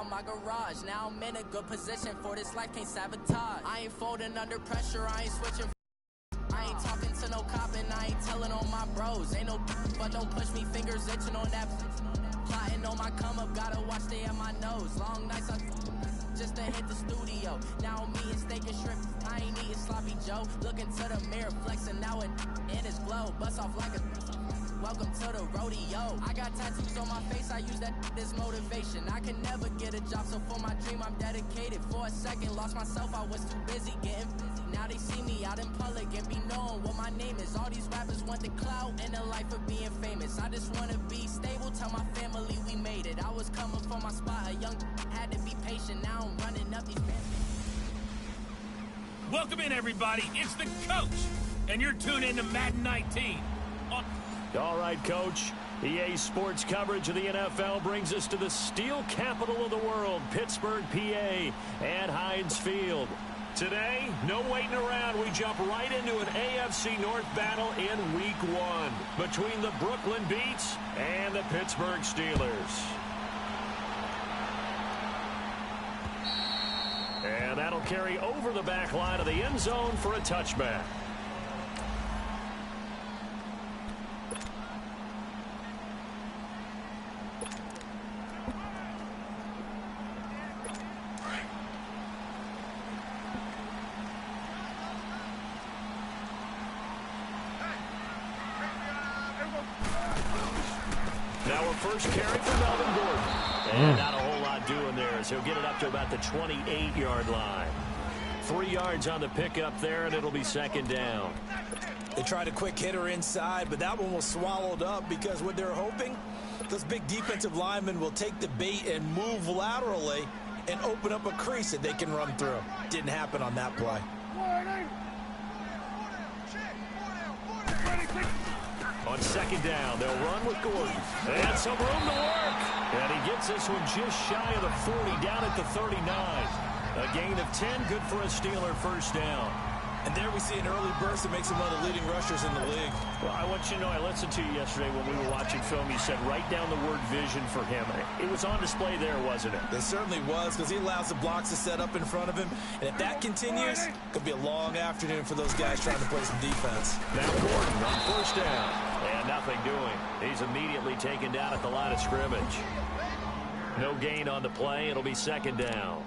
on my garage. Now I'm in a good position for this life, can't sabotage. I ain't folding under pressure, I ain't switching. I ain't talking to no cop and I ain't telling on my bros. Ain't no but don't push me, fingers itching on that. Plotting on my come up, gotta watch stay at my nose. Long nights just to hit the studio. Now I'm eating steak and shrimp, I ain't eating sloppy Joe. Looking to the mirror, flexing now and in his glow. Bust off like a welcome to the rodeo. I got tattoos on my face, I use that as motivation. I can never get a job, so for my dream I'm dedicated. For a second, lost myself, I was too busy getting busy. Now they see me out in public and be knowing what my name is. All these rappers want the clout and the life of being famous. I just wanna be stable, tell my family we made it. I was coming from my spot, a young had to be patient. Now I'm running up these Welcome in, everybody. It's the coach, and you're tuned in to Madden 19. All right, Coach. EA Sports coverage of the NFL brings us to the steel capital of the world, Pittsburgh, PA, and Heinz Field. Today, no waiting around. We jump right into an AFC North battle in Week 1 between the Brooklyn Beats and the Pittsburgh Steelers. And that'll carry over the back line of the end zone for a touchback. Now a first carry for Melvin Gordon. And not a whole lot doing there as he'll get it up to about the 28-yard line. 3 yards on the pickup there, and it'll be second down. They tried a quick hitter inside, but that one was swallowed up because what they're hoping, those big defensive linemen will take the bait and move laterally and open up a crease that they can run through. Didn't happen on that play. On second down, they'll run with Gordon. And some room to work. And he gets this one just shy of the 40, down at the 39. A gain of 10, good for a Steeler first down. And there we see an early burst that makes him one of the leading rushers in the league. Well, I want you to know, I listened to you yesterday when we were watching film. You said write down the word vision for him. It was on display there, wasn't it? It certainly was, because he allows the blocks to set up in front of him. And if that continues, it could be a long afternoon for those guys trying to play some defense. Now Gordon on first down. And nothing doing. He's immediately taken down at the line of scrimmage. No gain on the play. It'll be second down.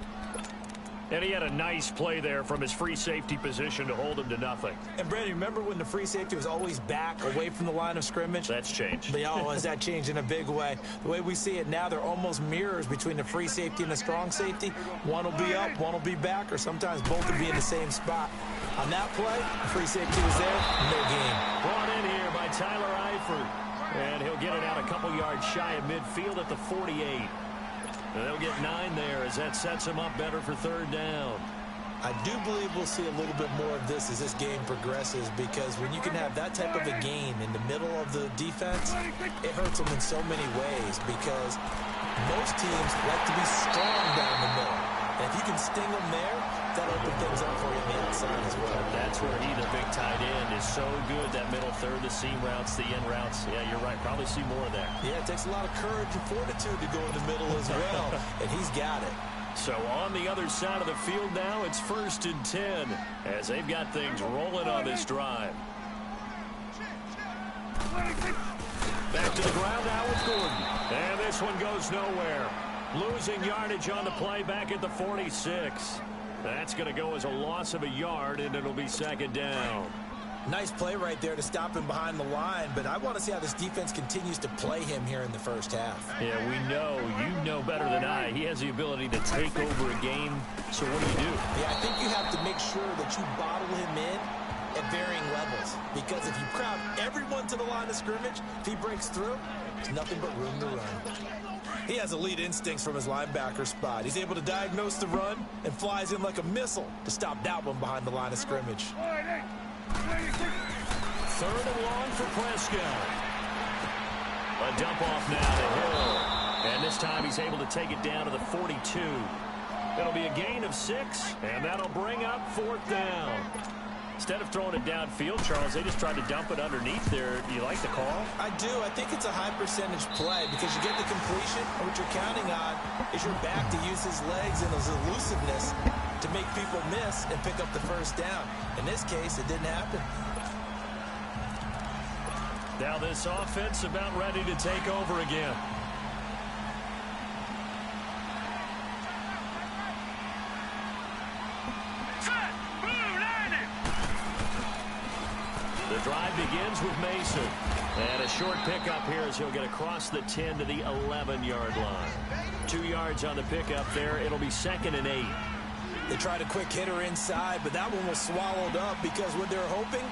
And he had a nice play there from his free safety position to hold him to nothing. And, Brandon, remember when the free safety was always back away from the line of scrimmage? That's changed. Has that changed in a big way? The way we see it now, they're almost mirrors between the free safety and the strong safety. One will be up, one will be back, or sometimes both will be in the same spot. On that play, the free safety was there, no gain. Brought in here by Tyler Eifert. And he'll get it out a couple yards shy of midfield at the 48. And they'll get 9 there as that sets them up better for third down. I do believe we'll see a little bit more of this as this game progresses, because when you can have that type of a gain in the middle of the defense, it hurts them in so many ways, because most teams like to be strong down the middle. And if you can sting them there, that'll open things up for you on the outside as well. That's where he, the big tight end, is so good. That middle third, the seam routes, the in routes. Yeah, you're right. Probably see more of that. Yeah, it takes a lot of courage and fortitude to go in the middle as well, and he's got it. So on the other side of the field now, it's 1st and 10 as they've got things rolling on this drive. Back to the ground now with Gordon. And this one goes nowhere. Losing yardage on the play back at the 46. That's going to go as a loss of a yard, and it'll be second down. Nice play right there to stop him behind the line, but I want to see how this defense continues to play him here in the first half. Yeah, we know. You know better than I. He has the ability to take over a game. So what do? Yeah, I think you have to make sure that you bottle him in at varying levels, because if you crowd everyone to the line of scrimmage, if he breaks through, there's nothing but room to run. He has elite instincts from his linebacker spot. He's able to diagnose the run and flies in like a missile to stop that one behind the line of scrimmage. 3rd and long for Prescott. A dump off now to Hill. And this time he's able to take it down to the 42. It'll be a gain of 6, and that'll bring up 4th down. Instead of throwing it downfield, Charles, they just tried to dump it underneath there. Do you like the call? I do. I think it's a high percentage play because you get the completion, and what you're counting on is your back to use his legs and his elusiveness to make people miss and pick up the first down. In this case, it didn't happen. Now this offense about ready to take over again. The drive begins with Mason. And a short pickup here as he'll get across the 10 to the 11-yard line. 2 yards on the pickup there. It'll be 2nd and 8. They tried a quick hitter inside, but that one was swallowed up because what they're hoping,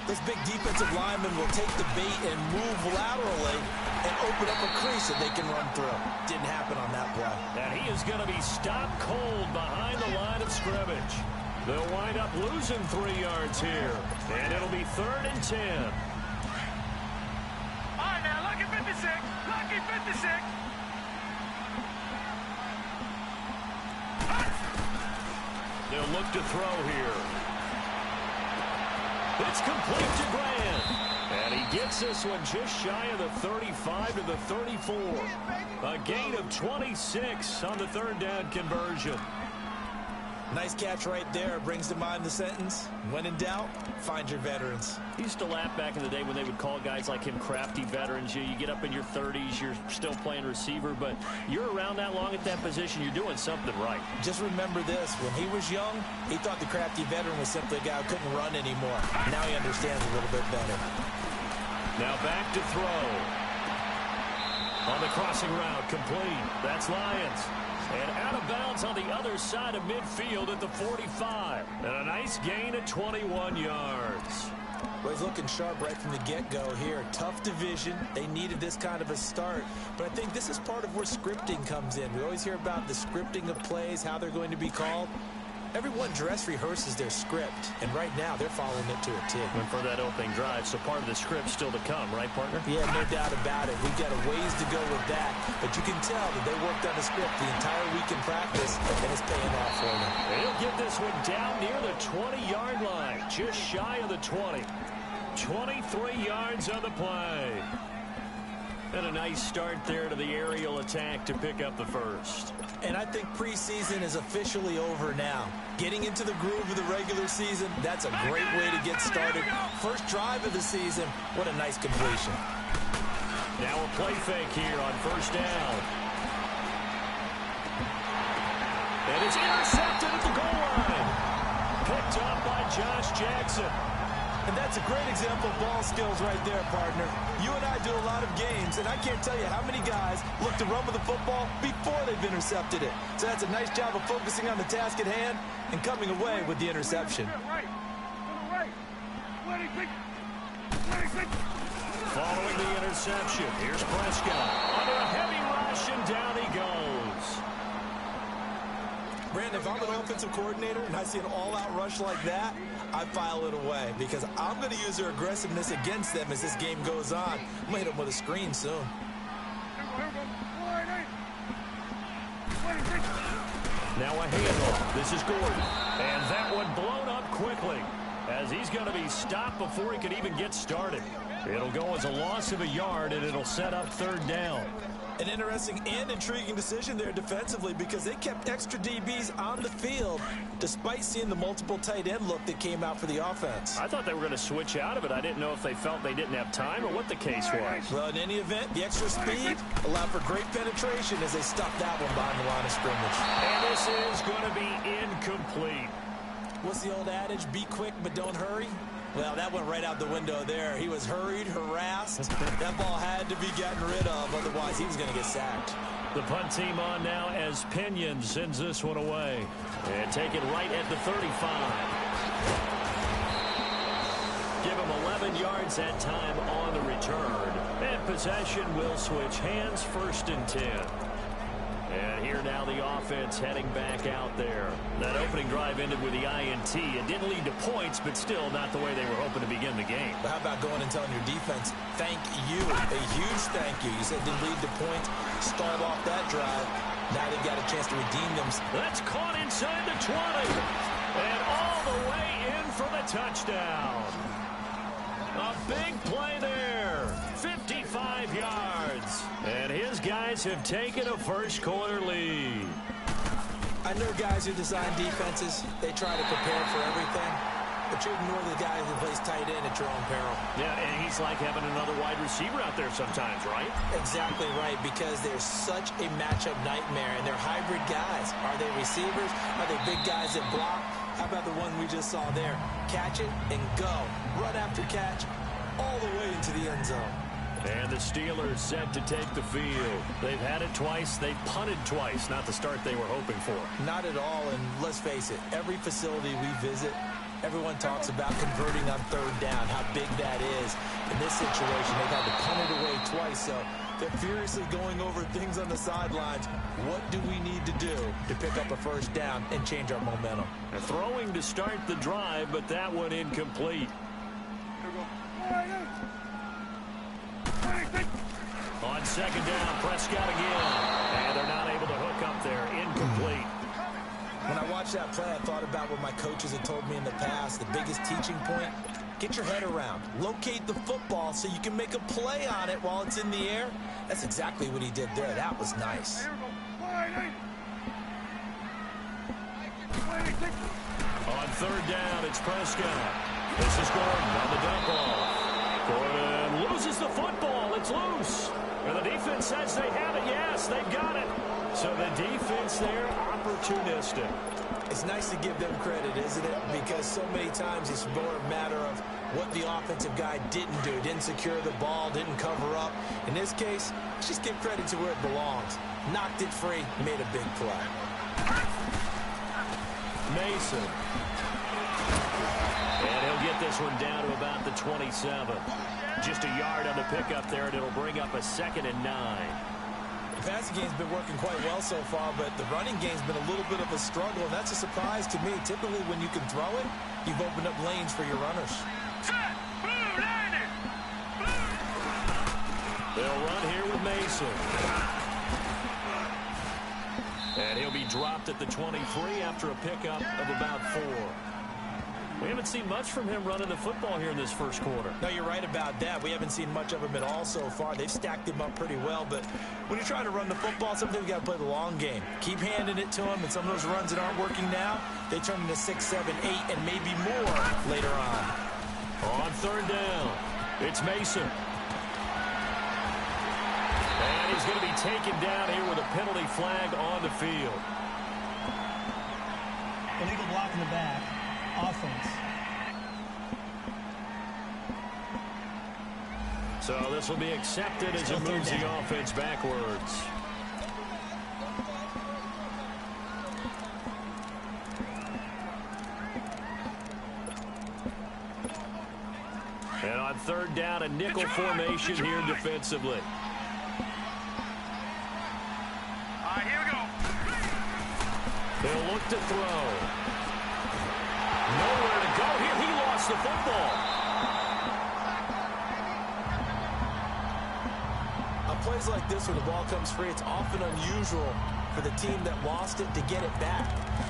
this big defensive lineman will take the bait and move laterally and open up a crease that they can run through. Didn't happen on that play. And he is going to be stopped cold behind the line of scrimmage. They'll wind up losing 3 yards here. And it'll be 3rd and 10. All right, now, lucky 56. Lucky 56. They'll look to throw here. It's complete to Grant. And he gets this one just shy of the 35 to the 34. A gain of 26 on the 3rd down conversion. Nice catch right there. Brings to mind the sentence, when in doubt, find your veterans. He used to laugh back in the day when they would call guys like him crafty veterans. You get up in your 30s, you're still playing receiver, but you're around that long at that position, you're doing something right. Just remember this, when he was young, he thought the crafty veteran was simply a guy who couldn't run anymore. Now he understands a little bit better. Now back to throw. On the crossing route, complete. That's Lions. And out of bounds on the other side of midfield at the 45. And a nice gain of 21 yards. Well, he's looking sharp right from the get-go here. Tough division. They needed this kind of a start. But I think this is part of where scripting comes in. We always hear about the scripting of plays, how they're going to be called. Everyone dress rehearses their script, and right now they're following it to a T. And for that opening drive, so part of the script still to come, right, partner? Yeah, no doubt about it. We've got a ways to go with that, but you can tell that they worked on the script the entire week in practice, and it's paying off for them. He'll get this one down near the 20-yard line, just shy of the 20. 23 yards on the play. And a nice start there to the aerial attack to pick up the first. And I think preseason is officially over now. Getting into the groove of the regular season, that's a great way to get started. First drive of the season, what a nice completion. Now a play fake here on 1st down. And it's intercepted at the goal line. Picked up by Josh Jackson. And that's a great example of ball skills right there, partner. You and I do a lot of games, and I can't tell you how many guys look to run with the football before they've intercepted it. So that's a nice job of focusing on the task at hand and coming away with the interception. Following the interception, here's Prescott. Under a heavy rush, and down he goes. Brandon, if I'm an offensive coordinator and I see an all-out rush like that, I file it away because I'm going to use their aggressiveness against them as this game goes on. I'm going to hit them with a screen soon. Now a handoff. This is Gordon. And that one blown up quickly as he's going to be stopped before he could even get started. It'll go as a loss of a yard, and it'll set up 3rd down. An interesting and intriguing decision there defensively because they kept extra DBs on the field despite seeing the multiple tight end look that came out for the offense. I thought they were going to switch out of it. I didn't know if they felt they didn't have time or what the case was. Well, in any event, the extra speed allowed for great penetration as they stuffed that one behind the line of scrimmage. And this is going to be incomplete. What's the old adage? Be quick, but don't hurry. Well, that went right out the window there. He was hurried, harassed. That ball had to be gotten rid of, otherwise he was going to get sacked. The punt team on now as Pinion sends this one away. And take it right at the 35. Give him 11 yards that time on the return. And possession will switch hands, 1st and 10. And here now the offense heading back out there. That opening drive ended with the INT. It didn't lead to points, but still not the way they were hoping to begin the game. But how about going and telling your defense, thank you, a huge thank you. You said it didn't lead to points, start off that drive. Now they've got a chance to redeem them. That's caught inside the 20. And all the way in for the touchdown. A big play there. 55 yards. And his guys have taken a first quarter lead. I know guys who design defenses, they try to prepare for everything, but you ignore the guy who plays tight end at your own peril. Yeah, and he's like having another wide receiver out there sometimes, right? Exactly right, because they're such a matchup nightmare, and they're hybrid guys. Are they receivers? Are they big guys that block? How about the one we just saw there? Catch it and go. Run after catch all the way into the end zone. And the Steelers set to take the field. They've had it twice. They've punted twice. Not the start they were hoping for. Not at all, and let's face it, every facility we visit, everyone talks about converting on third down, how big that is. In this situation, they've had to punt it away twice, so they're furiously going over things on the sidelines. What do we need to do to pick up a first down and change our momentum? They're throwing to start the drive, but that one incomplete. On second down, Prescott again. And they're not able to hook up there. Incomplete. When I watched that play, I thought about what my coaches had told me in the past. The biggest teaching point, get your head around. Locate the football so you can make a play on it while it's in the air. That's exactly what he did there. That was nice. On third down, it's Prescott. This is Gordon on the dump off. Gordon loses the football. It's loose. And the defense says they have it. Yes, they've got it. So the defense there, opportunistic. It's nice to give them credit, isn't it? Because so many times it's more a matter of what the offensive guy didn't do. Didn't secure the ball, didn't cover up. In this case, let's just give credit to where it belongs. Knocked it free, made a big play. Mason. And he'll get this one down to about the 27. Just a yard on the pickup there, and it'll bring up a 2nd and 9. The passing game's been working quite well so far, but the running game's been a little bit of a struggle, and that's a surprise to me. Typically, when you can throw it, you've opened up lanes for your runners. They'll run here with Mason. And he'll be dropped at the 23 after a pickup of about 4. We haven't seen much from him running the football here in this first quarter. No, you're right about that. We haven't seen much of him at all so far. They've stacked him up pretty well, but when you're trying to run the football, sometimes you got to play the long game. Keep handing it to him, and some of those runs that aren't working now, they turn into 6, 7, 8, and maybe more later on. On third down, it's Mason. And he's going to be taken down here with a penalty flag on the field. Illegal block in the back. Offense. So this will be accepted as it moves the offense backwards. And on third down, a nickel formation here defensively. All right, here we go. They'll look to throw. Nowhere to go here. He lost the football. On plays like this where the ball comes free, it's often unusual for the team that lost it to get it back.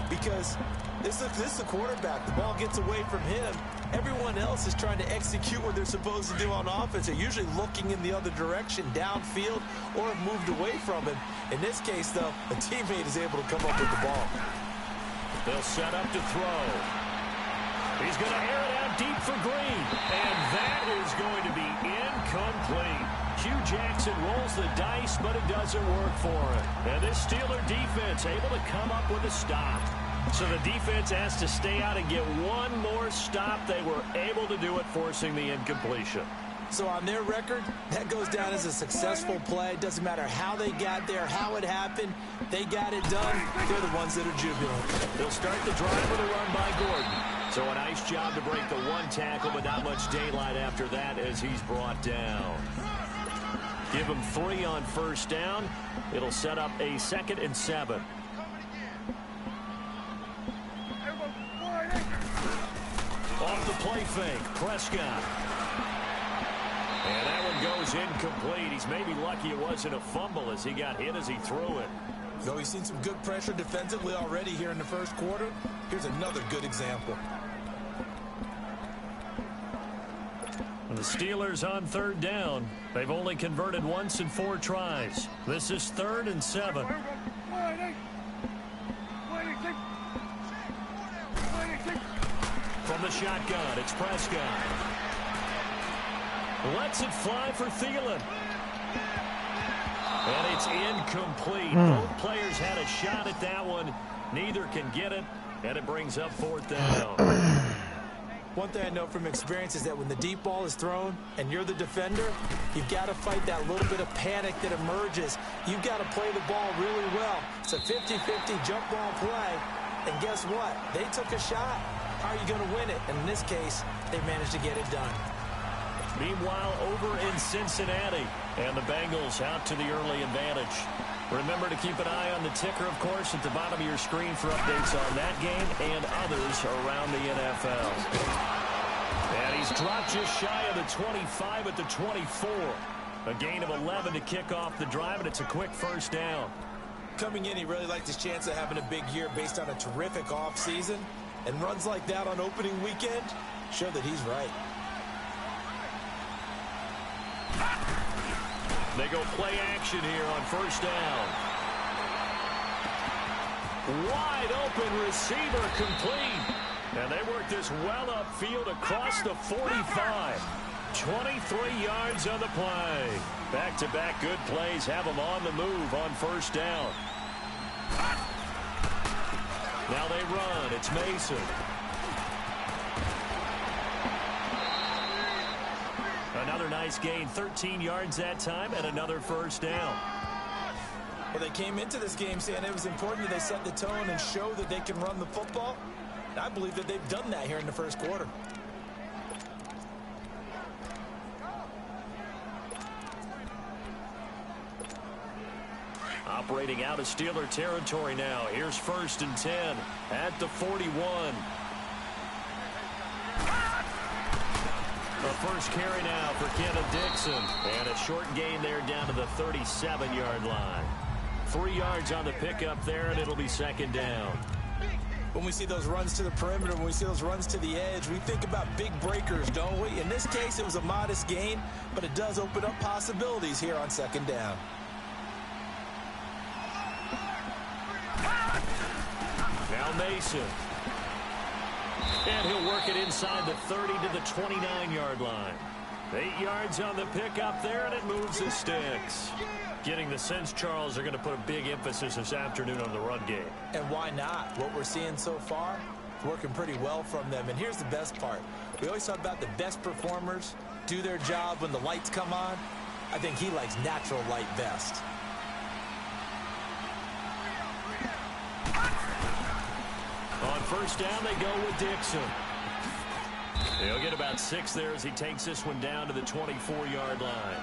Because this is the quarterback. The ball gets away from him. Everyone else is trying to execute what they're supposed to do on offense. They're usually looking in the other direction, downfield, or have moved away from him. In this case, though, a teammate is able to come up with the ball. They'll set up to throw. He's going to air it out deep for Green. And that is going to be incomplete. Hugh Jackson rolls the dice, but it doesn't work for him. And this Steeler defense able to come up with a stop. So the defense has to stay out and get one more stop. They were able to do it, forcing the incompletion. So on their record, that goes down as a successful play. Doesn't matter how they got there, how it happened. They got it done. They're the ones that are jubilant. They'll start the drive with a run by Gordon. So a nice job to break the one tackle, but not much daylight after that as he's brought down. Give him 3 on first down. It'll set up a 2nd and 7. Off the play fake, Prescott. And that one goes incomplete. He's maybe lucky it wasn't a fumble as he got hit as he threw it. Though he's seen some good pressure defensively already here in the first quarter, here's another good example. The Steelers on third down. They've only converted once in 4 tries. This is 3rd and 7. From the shotgun, it's Prescott. Lets it fly for Thielen. And it's incomplete. Both players had a shot at that one. Neither can get it, and it brings up 4th down. One thing I know from experience is that when the deep ball is thrown and you're the defender, you've got to fight that little bit of panic that emerges. You've got to play the ball really well. It's a 50-50 jump ball play. And guess what? They took a shot. How are you going to win it? And in this case, they managed to get it done. Meanwhile, over in Cincinnati, and the Bengals out to the early advantage. Remember to keep an eye on the ticker, of course, at the bottom of your screen for updates on that game and others around the NFL. And he's dropped just shy of the 25 at the 24. A gain of 11 to kick off the drive, and it's a quick first down. Coming in, he really liked his chance of having a big year based on a terrific offseason. And runs like that on opening weekend show that he's right. They go play action here on first down. Wide open receiver complete. And they work this well upfield across the 45. 23 yards on the play. Back-to-back good plays have them on the move on first down. Now they run. It's Mason. Another nice gain, 13 yards that time, and another first down. Well, they came into this game saying it was important that they set the tone and show that they can run the football. And I believe that they've done that here in the first quarter. Operating out of Steeler territory now. Here's 1st and 10 at the 41. The first carry now for Kenneth Dixon. And a short gain there down to the 37-yard line. 3 yards on the pickup there, and it'll be 2nd down. When we see those runs to the perimeter, when we see those runs to the edge, we think about big breakers, don't we? In this case, it was a modest gain, but it does open up possibilities here on 2nd down. Now Mason. And he'll work it inside the 30 to the 29-yard line. 8 yards on the pickup there, and it moves the sticks. Getting the sense, Charles, are going to put a big emphasis this afternoon on the run game. And why not? What we're seeing so far, it's working pretty well from them. And here's the best part. We always talk about the best performers do their job when the lights come on. I think he likes natural light best. On first down, they go with Dixon. He'll get about 6 there as he takes this one down to the 24-yard line.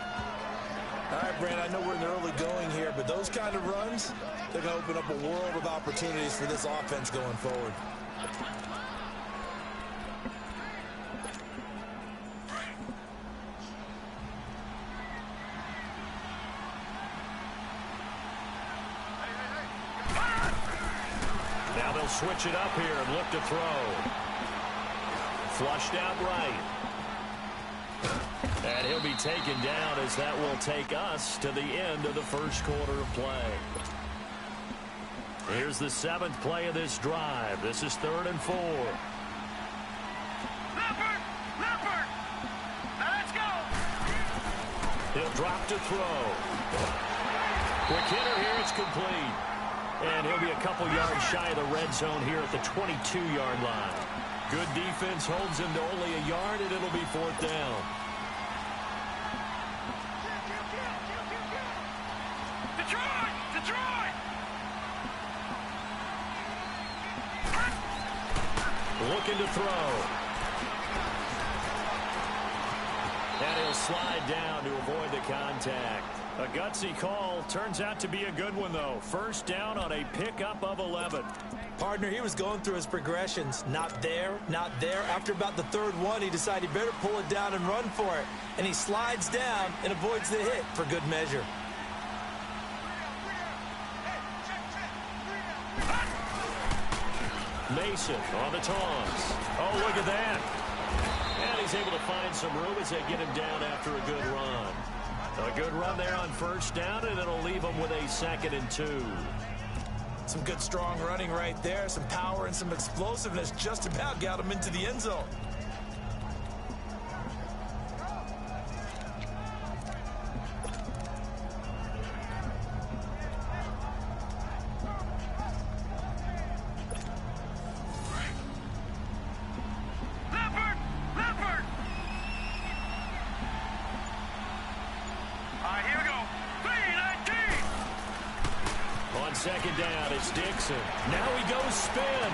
All right, Brand, I know we're in the early going here, but those kind of runs, they're going to open up a world of opportunities for this offense going forward. Now they'll switch it up here and look to throw. Flushed out right. And he'll be taken down as that will take us to the end of the first quarter of play. Here's the 7th play of this drive. This is 3rd and 4. Leopard! Now let's go! He'll drop to throw. Quick hitter here, it's complete. And he'll be a couple yards shy of the red zone here at the 22-yard line. Good defense holds him to only a yard, and it'll be 4th down. Detroit! Looking to throw. And he'll slide down to avoid the contact. A gutsy call. Turns out to be a good one, though. First down on a pickup of 11. Partner, he was going through his progressions. Not there, not there. After about the 3rd one, he decided he better pull it down and run for it. And he slides down and avoids the hit for good measure. Mason on the toss. Oh, look at that. And he's able to find some room as they get him down after a good run. A good run there on first down, and it'll leave him with a 2nd and 2. Some good, strong running right there. Some power and some explosiveness just about got him into the end zone. Second down, it's Dixon. Now he goes spin.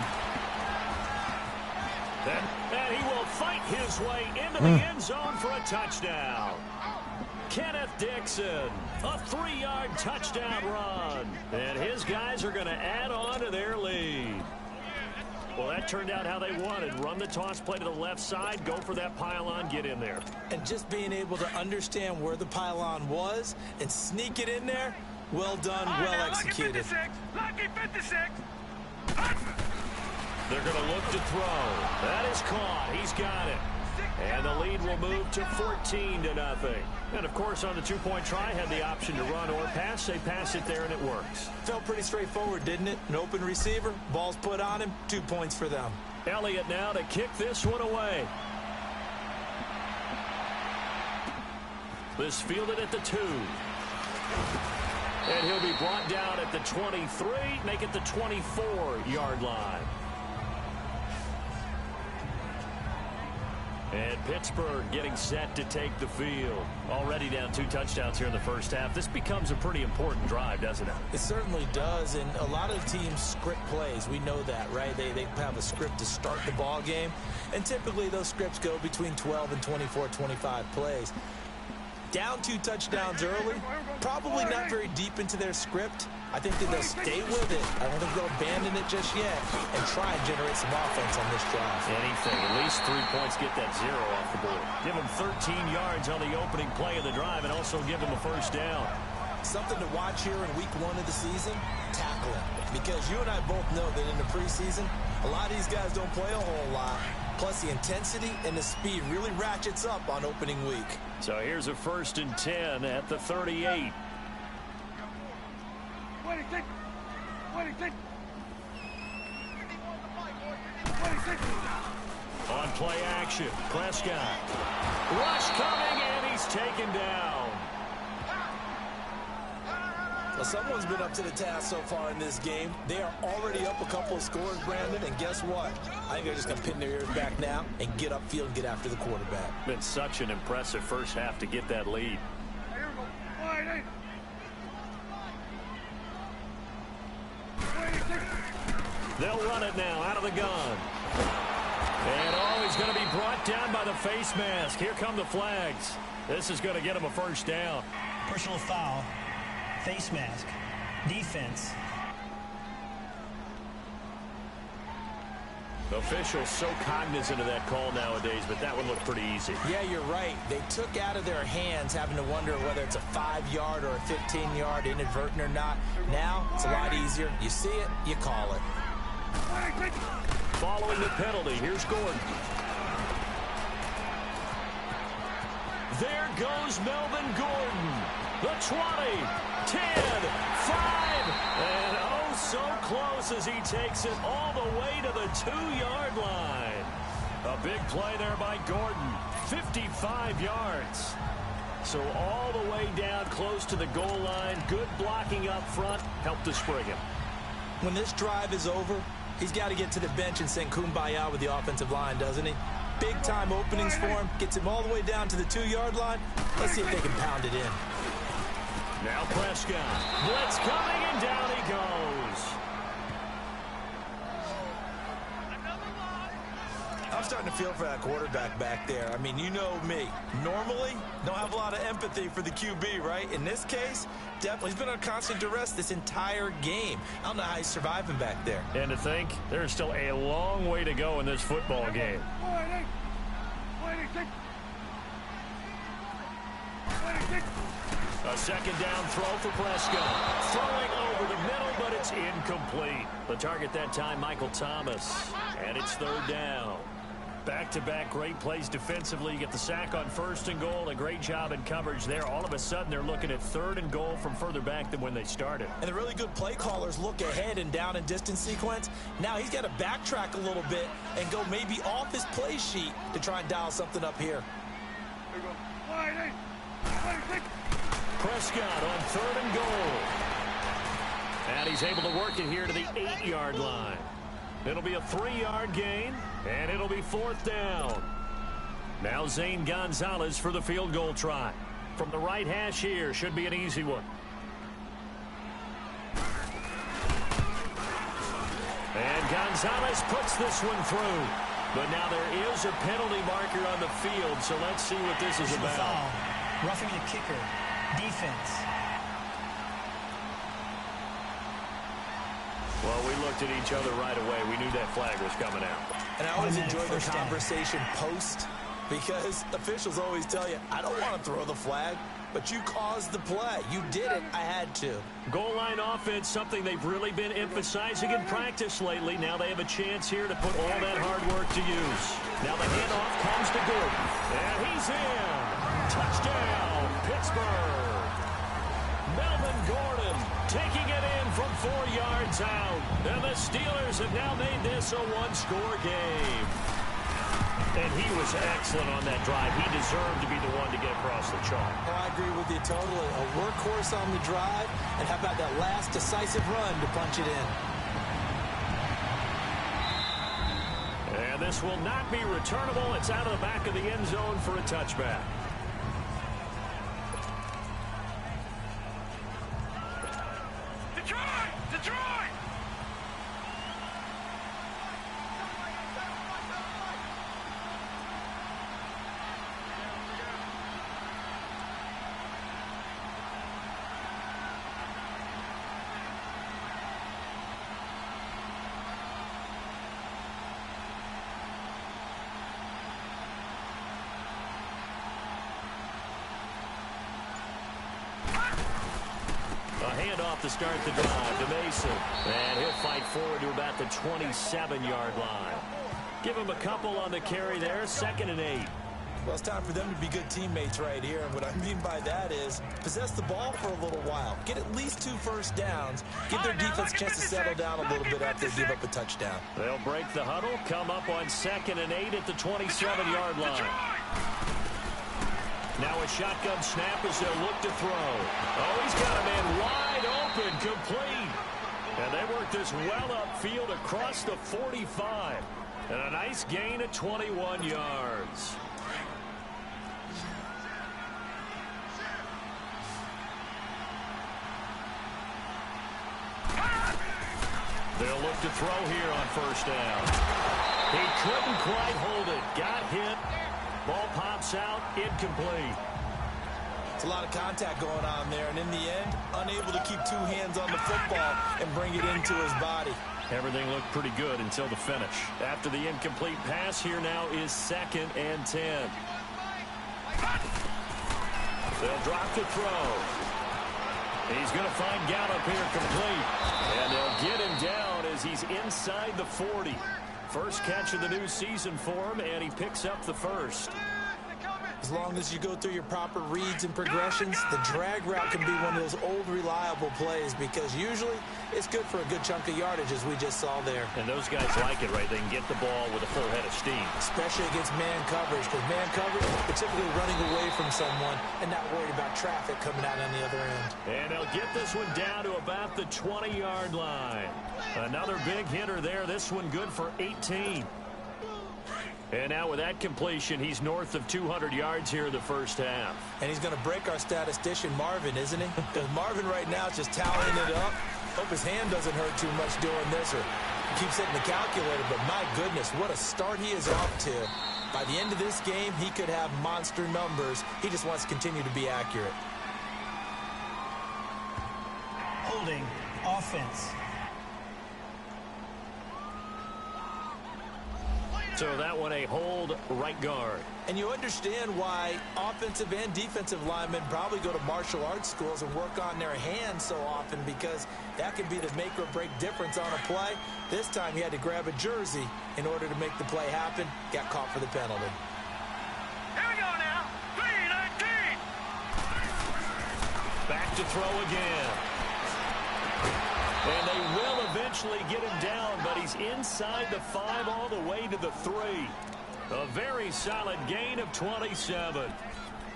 And he will fight his way into the end zone for a touchdown. Kenneth Dixon, a 3-yard touchdown run. And his guys are going to add on to their lead. Well, that turned out how they wanted. Run the toss play to the left side, go for that pylon, get in there. And just being able to understand where the pylon was and sneak it in there, well done, well executed. Lucky 56. They're going to look to throw. That is caught. He's got it. And the lead will move to 14-0. And, of course, on the two-point try, had the option to run or pass. They pass it there, and it works. Felt pretty straightforward, didn't it? An open receiver, ball's put on him, 2 points for them. Elliott now to kick this one away. This fielded at the 2. And he'll be brought down at the 23, make it the 24-yard line. And Pittsburgh getting set to take the field. Already down 2 touchdowns here in the first half. This becomes a pretty important drive, doesn't it? It certainly does, and a lot of teams script plays. We know that, right? They have a script to start the ball game, and typically those scripts go between 12 and 24, 25 plays. Down 2 touchdowns early, probably not very deep into their script. I think that they'll stay with it. I don't think they'll abandon it just yet and try and generate some offense on this drive. Anything, at least 3 points, get that 0 off the board. Give them 13 yards on the opening play of the drive and also give them a first down. Something to watch here in week 1 of the season, tackling. Because you and I both know that in the preseason, a lot of these guys don't play a whole lot. Plus, the intensity and the speed really ratchets up on opening week. So here's a 1st and 10 at the 38. On play action, Prescott. Rush coming, and he's taken down. Well, someone's been up to the task so far in this game. They are already up a couple of scores, Brandon, and guess what? I think they're just going to pin their ears back now and get upfield and get after the quarterback. Been such an impressive first half to get that lead. They'll run it now out of the gun. And he's going to be brought down by the face mask. Here come the flags. This is going to get him a first down. Personal foul. Face mask. Defense. Officials so cognizant of that call nowadays, but that one looked pretty easy. Yeah, you're right. They took out of their hands having to wonder whether it's a 5-yard or a 15-yard inadvertent or not. Now, it's a lot easier. You see it, you call it. Following the penalty, here's Gordon. There goes Melvin Gordon. The 20, 10, 5, and oh, so close as he takes it all the way to the 2-yard line. A big play there by Gordon, 55 yards. So all the way down close to the goal line, good blocking up front, helped to spring him. When this drive is over, he's got to get to the bench and sing Kumbaya with the offensive line, doesn't he? Big-time openings for him, gets him all the way down to the 2-yard line. Let's see if they can pound it in. Now Prescott. Blitz coming, and down he goes. I'm starting to feel for that quarterback back there. I mean, you know me. Normally, don't have a lot of empathy for the QB, right? In this case, definitely he's been on constant duress this entire game. I don't know how he's surviving back there. And to think, there's still a long way to go in this football game. A second down throw for Prescott. Throwing over the middle, but it's incomplete. The target that time, Michael Thomas. And it's third down. Back-to-back great plays defensively. You get the sack on 1st and goal. A great job in coverage there. All of a sudden, they're looking at 3rd and goal from further back than when they started. And the really good play callers look ahead and down and distance sequence. Now he's got to backtrack a little bit and go maybe off his play sheet to try and dial something up here. Prescott on 3rd and goal. And he's able to work it here to the 8-yard line. It'll be a 3-yard gain, and it'll be 4th down. Now Zane Gonzalez for the field goal try. From the right hash here, should be an easy one. And Gonzalez puts this one through. But now there is a penalty marker on the field, so let's see what this is about. Foul. Roughing the kicker. Defense. Well, we looked at each other right away. We knew that flag was coming out. And I always enjoy the conversation post, because officials always tell you, I don't want to throw the flag, but you caused the play. You did it. I had to. Goal line offense, something they've really been emphasizing in practice lately. Now they have a chance here to put all that hard work to use. Now the handoff comes to Gordon. And he's in. Touchdown, Pittsburgh. Melvin Gordon taking it in from 4 yards out. And the Steelers have now made this a one-score game. And he was excellent on that drive. He deserved to be the one to get across the chalk. Oh, I agree with you totally. A workhorse on the drive. And how about that last decisive run to punch it in? And this will not be returnable. It's out of the back of the end zone for a touchback. Detroit! Handoff to start the drive to Mason. And he'll fight forward to about the 27-yard line. Give him a couple on the carry there. 2nd and 8. Well, it's time for them to be good teammates right here. And what I mean by that is possess the ball for a little while. Get at least 2 first downs. Give their defense a chance to settle down a little bit after they give up a touchdown. They'll break the huddle. Come up on 2nd and 8 at the 27-yard line. Now a shotgun snap as they'll look to throw. Oh, he's got a man wide open, complete. And they work this well upfield across the 45. And a nice gain of 21 yards. They'll look to throw here on 1st down. He couldn't quite hold it. Got hit. Ball pops out, incomplete. It's a lot of contact going on there, and in the end, unable to keep 2 hands on the football and bring it into his body. Everything looked pretty good until the finish. After the incomplete pass, here now is 2nd and 10. They'll drop the throw. He's going to find Gallup here complete. And they'll get him down as he's inside the 40. First catch of the new season for him, and he picks up the first. As long as you go through your proper reads and progressions, the drag route can be one of those old reliable plays because usually it's good for a good chunk of yardage, as we just saw there. And those guys like it, right? They can get the ball with a full head of steam. Especially against man coverage, because man coverage, they're typically running away from someone and not worried about traffic coming out on the other end. And they'll get this one down to about the 20-yard line. Another big hitter there. This one good for 18. And now with that completion, he's north of 200 yards here in the first half. And he's going to break our statistician, Marvin, isn't he? Because Marvin right now is just tallying it up. Hope his hand doesn't hurt too much doing this, or keeps hitting the calculator. But my goodness, what a start he is off to. By the end of this game, he could have monster numbers. He just wants to continue to be accurate. Holding. Offense. So that one a hold right guard. And you understand why offensive and defensive linemen probably go to martial arts schools and work on their hands so often, because that can be the make or break difference on a play. This time he had to grab a jersey in order to make the play happen. Got caught for the penalty. Here we go now. 3-19. Back to throw again. And they will eventually get him down, but he's inside the 5 all the way to the 3. A very solid gain of 27.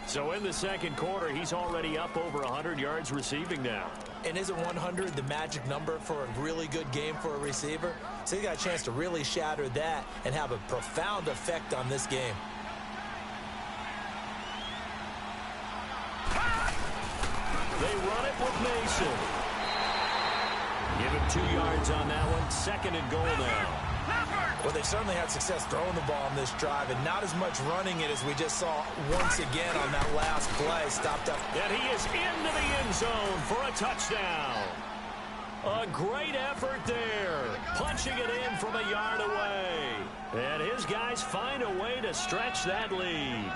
So in the second quarter, he's already up over 100 yards receiving now. And isn't 100 the magic number for a really good game for a receiver? So he got a chance to really shatter that and have a profound effect on this game. They run it with Mason. Give him 2 yards on that one. 2nd and goal now. Well, they certainly had success throwing the ball on this drive, and not as much running it as we just saw once again on that last play. Stopped up. And he is into the end zone for a touchdown. A great effort there. Punching it in from a yard away. And his guys find a way to stretch that lead.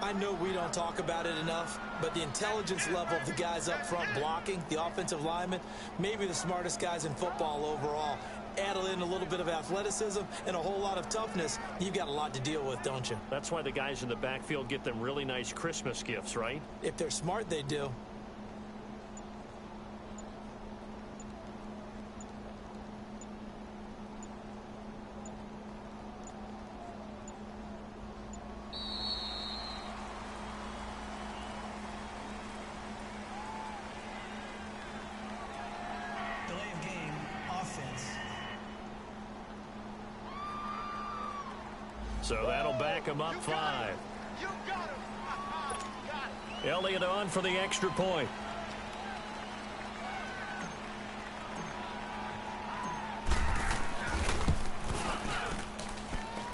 I know we don't talk about it enough, but the intelligence level of the guys up front blocking, the offensive linemen, maybe the smartest guys in football overall. Add in a little bit of athleticism and a whole lot of toughness, you've got a lot to deal with, don't you? That's why the guys in the backfield get them really nice Christmas gifts, right? If they're smart, they do. Delay of game, offense. So that'll back him up 5. Elliott on for the extra point.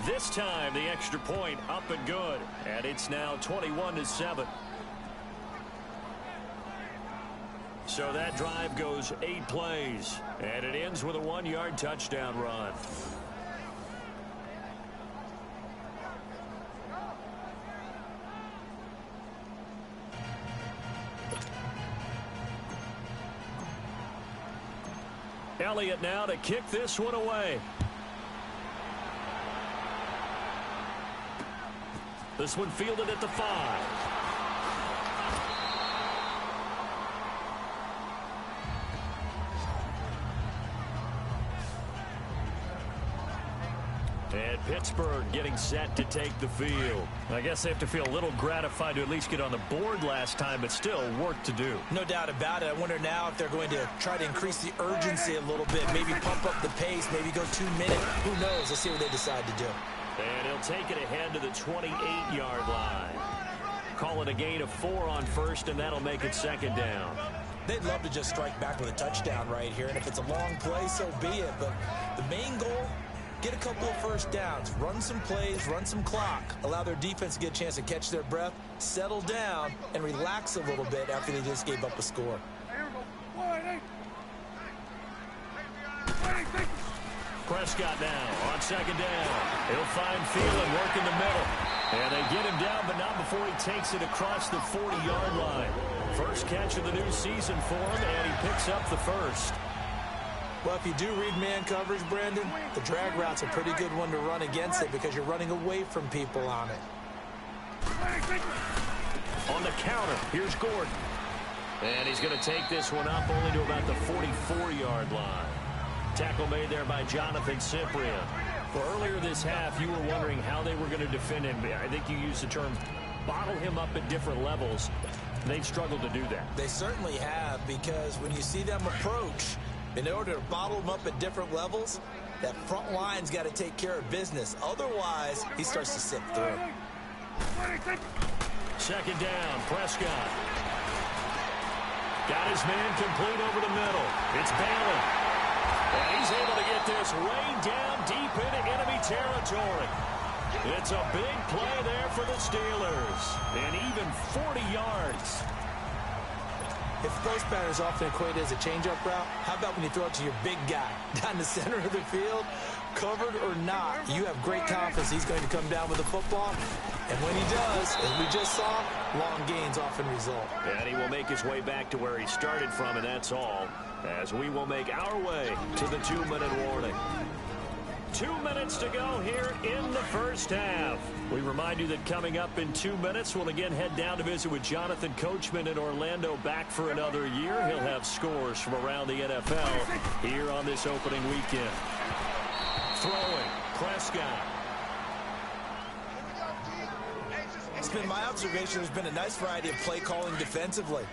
This time the extra point up and good. And it's now 21-7. So that drive goes 8 plays. And it ends with a 1-yard touchdown run. Elliott now to kick this one away. This one fielded at the 5. And Pittsburgh getting set to take the field. I guess they have to feel a little gratified to at least get on the board last time, but still work to do. No doubt about it. I wonder now if they're going to try to increase the urgency a little bit, maybe pump up the pace, maybe go 2 minutes. Who knows? Let's see what they decide to do. And he'll take it ahead to the 28-yard line. Call it a gain of 4 on first, and that'll make it 2nd down. They'd love to just strike back with a touchdown right here, and if it's a long play, so be it. But the main goal, get a couple of first downs, run some plays, run some clock, allow their defense to get a chance to catch their breath, settle down, and relax a little bit after they just gave up a score. Prescott now on 2nd down. He'll find Thielen, work in the middle. And they get him down, but not before he takes it across the 40-yard line. First catch of the new season for him, and he picks up the first. Well, if you do read man coverage, Brandon, the drag route's a pretty good one to run against it because you're running away from people on it. On the counter, here's Gordon. And he's going to take this one up only to about the 44-yard line. Tackle made there by Jonathan Cyprien. Well, earlier this half, you were wondering how they were going to defend him. I think you used the term bottle him up at different levels. They've struggled to do that. They certainly have, because when you see them approach, in order to bottle him up at different levels, that front line's got to take care of business. Otherwise, he starts to sip through. 2nd down, Prescott. Got his man complete over the middle. It's Bailey. And he's able to get this way down deep into enemy territory. It's a big play there for the Steelers. And even 40 yards. If those patterns often equated as a change-up route, how about when you throw it to your big guy down the center of the field? covered or not, you have great confidence he's going to come down with the football. And when he does, as we just saw, long gains often result. And he will make his way back to where he started from, and that's all, as we will make our way to the 2-minute warning. 2 minutes to go here in the first half. We remind you that coming up in 2 minutes, we'll again head down to visit with Jonathan Coachman in Orlando, back for another year. He'll have scores from around the NFL here on this opening weekend. Throwing, Prescott. It's been my observation there's been a nice variety of play calling defensively.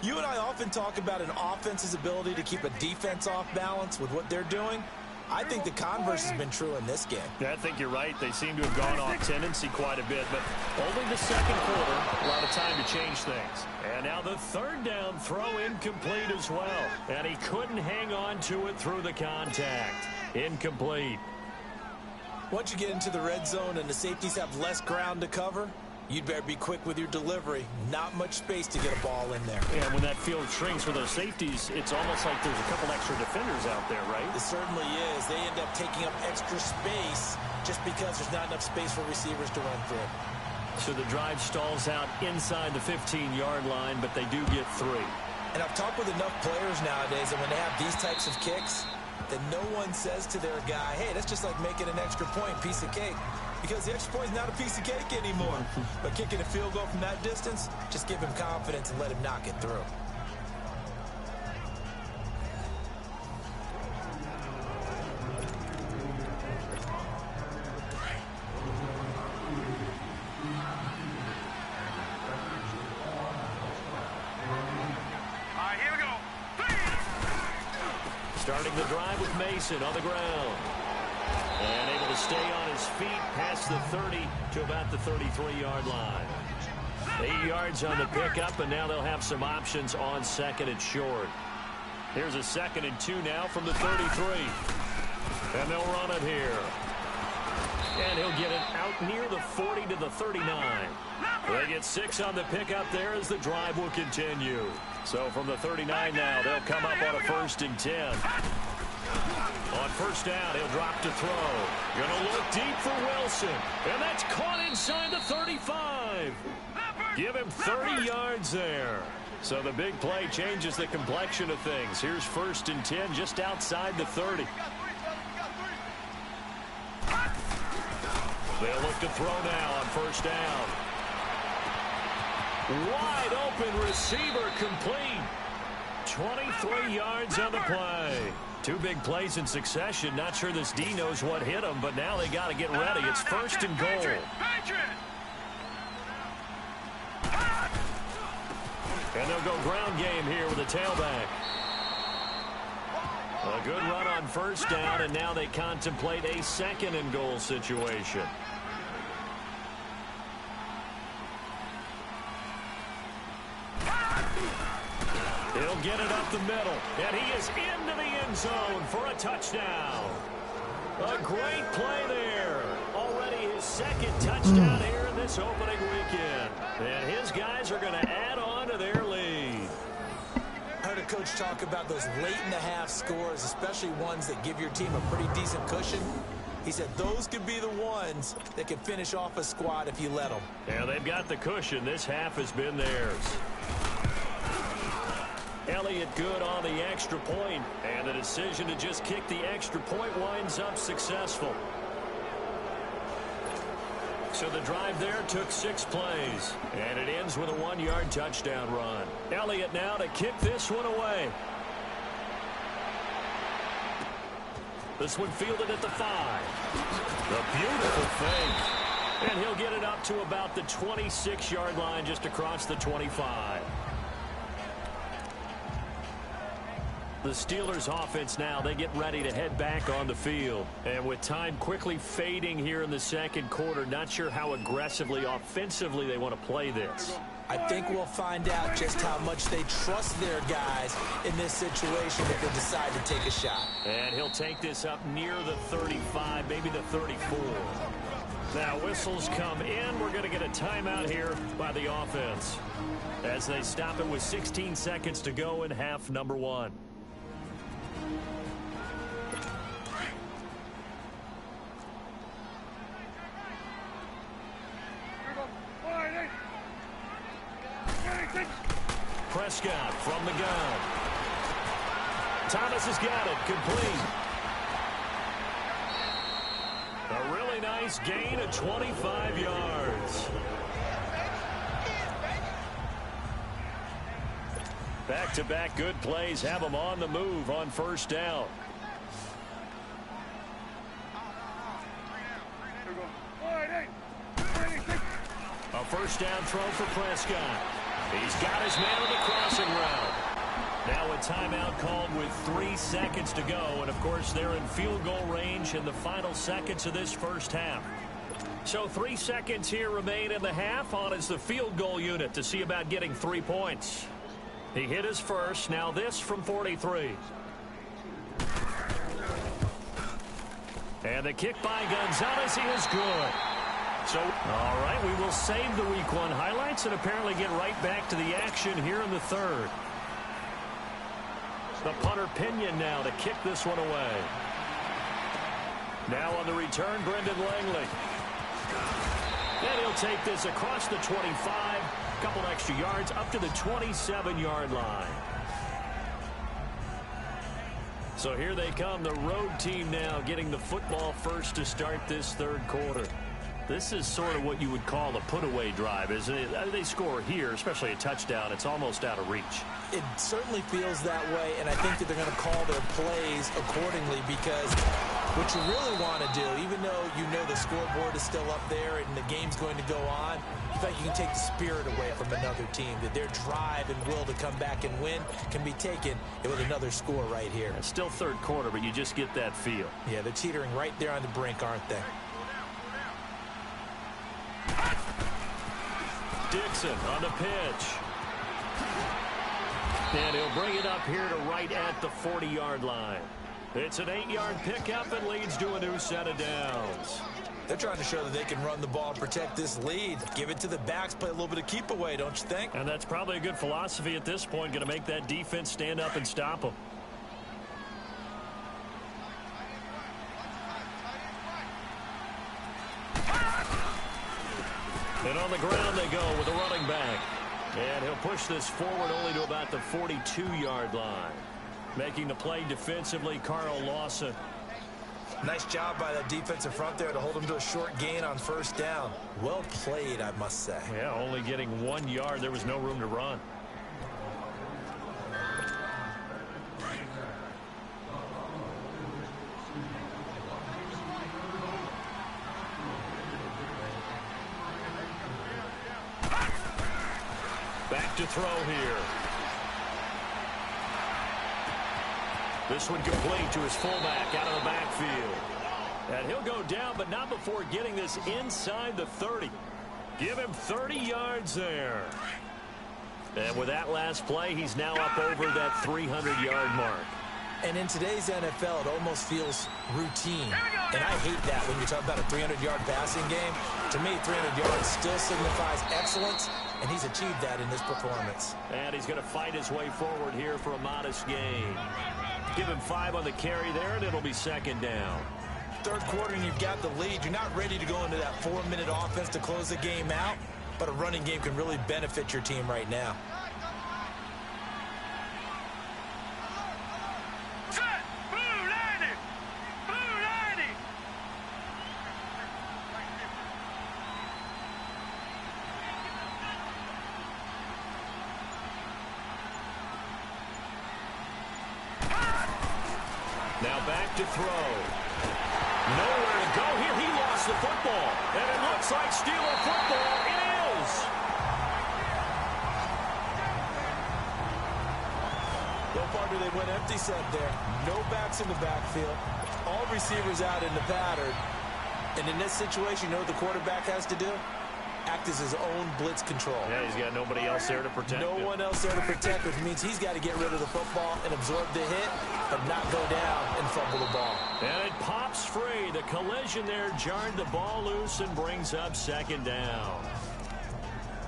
You and I often talk about an offense's ability to keep a defense off balance with what they're doing. I think the converse has been true in this game. Yeah, I think you're right. They seem to have gone off tendency quite a bit, but only the second quarter, a lot of time to change things. And now the third down throw incomplete as well. And he couldn't hang on to it through the contact. Incomplete. Once you get into the red zone and the safeties have less ground to cover, you'd better be quick with your delivery. Not much space to get a ball in there. And when that field shrinks for those safeties, it's almost like there's a couple extra defenders out there, right? It certainly is. They end up taking up extra space just because there's not enough space for receivers to run through. So the drive stalls out inside the 15-yard line, but they do get 3. And I've talked with enough players nowadays that when they have these types of kicks, that no one says to their guy, hey, that's just like making an extra point, piece of cake. Because the extra point is not a piece of cake anymore. But kicking a field goal from that distance, just give him confidence and let him knock it through. All right, here we go. Starting the drive with Mason on the ground. And able to stay on his feet past the 30 to about the 33-yard line. 8 yards on the pickup, and now they'll have some options on second and short. Here's a 2nd and 2 now from the 33. And they'll run it here. And he'll get it out near the 40 to the 39. They get 6 on the pickup there as the drive will continue. So from the 39 now, they'll come up on a 1st and 10. On first down, he'll drop to throw. Gonna look deep for Wilson. And that's caught inside the 35. Give him 30 yards there. So the big play changes the complexion of things. Here's 1st and 10 just outside the 30. They'll look to throw now on first down. Wide open receiver complete. 23 yards on the play. 2 big plays in succession. Not sure this D knows what hit him, but now they got to get ready. It's 1st and goal. And they'll go ground game here with a tailback. A good run on first down, and now they contemplate a 2nd and goal situation. He'll get it up the middle, and he is into the end zone for a touchdown. A great play there. Already his 2nd touchdown here in this opening weekend. And his guys are going to add on to their lead. I heard a coach talk about those late-in-the-half scores, especially ones that give your team a pretty decent cushion. He said those could be the ones that can finish off a squad if you let them. Yeah, they've got the cushion. This half has been theirs. Elliott good on the extra point, and the decision to just kick the extra point winds up successful. So the drive there took 6 plays, and it ends with a 1-yard touchdown run. Elliott now to kick this one away. This one fielded at the 5. A beautiful fake. And he'll get it up to about the 26-yard line, just across the 25. The Steelers offense now, they get ready to head back on the field. And with time quickly fading here in the second quarter, not sure how aggressively, offensively they want to play this. I think we'll find out just how much they trust their guys in this situation if they decide to take a shot. And he'll take this up near the 35, maybe the 34. Now whistles come in. We're going to get a timeout here by the offense as they stop it with 16 seconds to go in half number 1. Prescott from the gun. Thomas has got it, complete. A really nice gain of 25 yards. Back-to-back good plays have them on the move on first down. A first down throw for Prescott. He's got his man on the crossing route. Now a timeout called with 3 seconds to go. And, of course, they're in field goal range in the final seconds of this first half. So 3 seconds here remain in the half. On is the field goal unit to see about getting 3 points. He hit his first. Now this from 43. And the kick by Gonzalez, he is good. So, all right, we will save the Week 1 highlights and apparently get right back to the action here in the third. The punter Pinion now to kick this one away. Now on the return, Brendan Langley. And he'll take this across the 25. Couple extra yards up to the 27-yard line. So here they come, the road team now getting the football first to start this third quarter. This is sort of what you would call a put-away drive, isn't it? They score here, especially a touchdown. It's almost out of reach. It certainly feels that way, and I think that they're going to call their plays accordingly because what you really want to do, even though you know the scoreboard is still up there and the game's going to go on, you think you can take the spirit away from another team, that their drive and will to come back and win can be taken with another score right here. It's still third quarter, but you just get that feel. Yeah, they're teetering right there on the brink, aren't they? Dixon on the pitch. And he'll bring it up here to right at the 40-yard line. It's an 8-yard pickup and leads to a new set of downs. They're trying to show that they can run the ball, protect this lead. Give it to the backs, play a little bit of keep away, don't you think? And that's probably a good philosophy at this point, going to make that defense stand up and stop them. And on the ground they go with a running back. And he'll push this forward only to about the 42-yard line. Making the play defensively, Carl Lawson. Nice job by that defensive front there to hold him to a short gain on first down. Well played, I must say. Yeah, only getting 1 yard. There was no room to run. Back to throw here. This one complete to his fullback out of the backfield. And he'll go down, but not before getting this inside the 30. Give him 30 yards there. And with that last play, he's now up over that 300-yard mark. And in today's NFL, it almost feels routine. And I hate that when you talk about a 300-yard passing game. To me, 300 yards still signifies excellence, and he's achieved that in this performance. And he's going to fight his way forward here for a modest gain. Give him 5 on the carry there, and it'll be second down. Third quarter, and you've got the lead. You're not ready to go into that 4-minute offense to close the game out, but a running game can really benefit your team right now. Now back to throw. Nowhere to go here. He lost the football. And it looks like Steeler football. It is. No partner, they went empty set there. No backs in the backfield. All receivers out in the pattern. And in this situation, you know what the quarterback has to do? Act as his own blitz control. Yeah, he's got nobody else there to protect him. No one else there to protect, which means he's got to get rid of the football and absorb the hit, but not go down and fumble the ball. And it pops free. The collision there jarred the ball loose and brings up second down.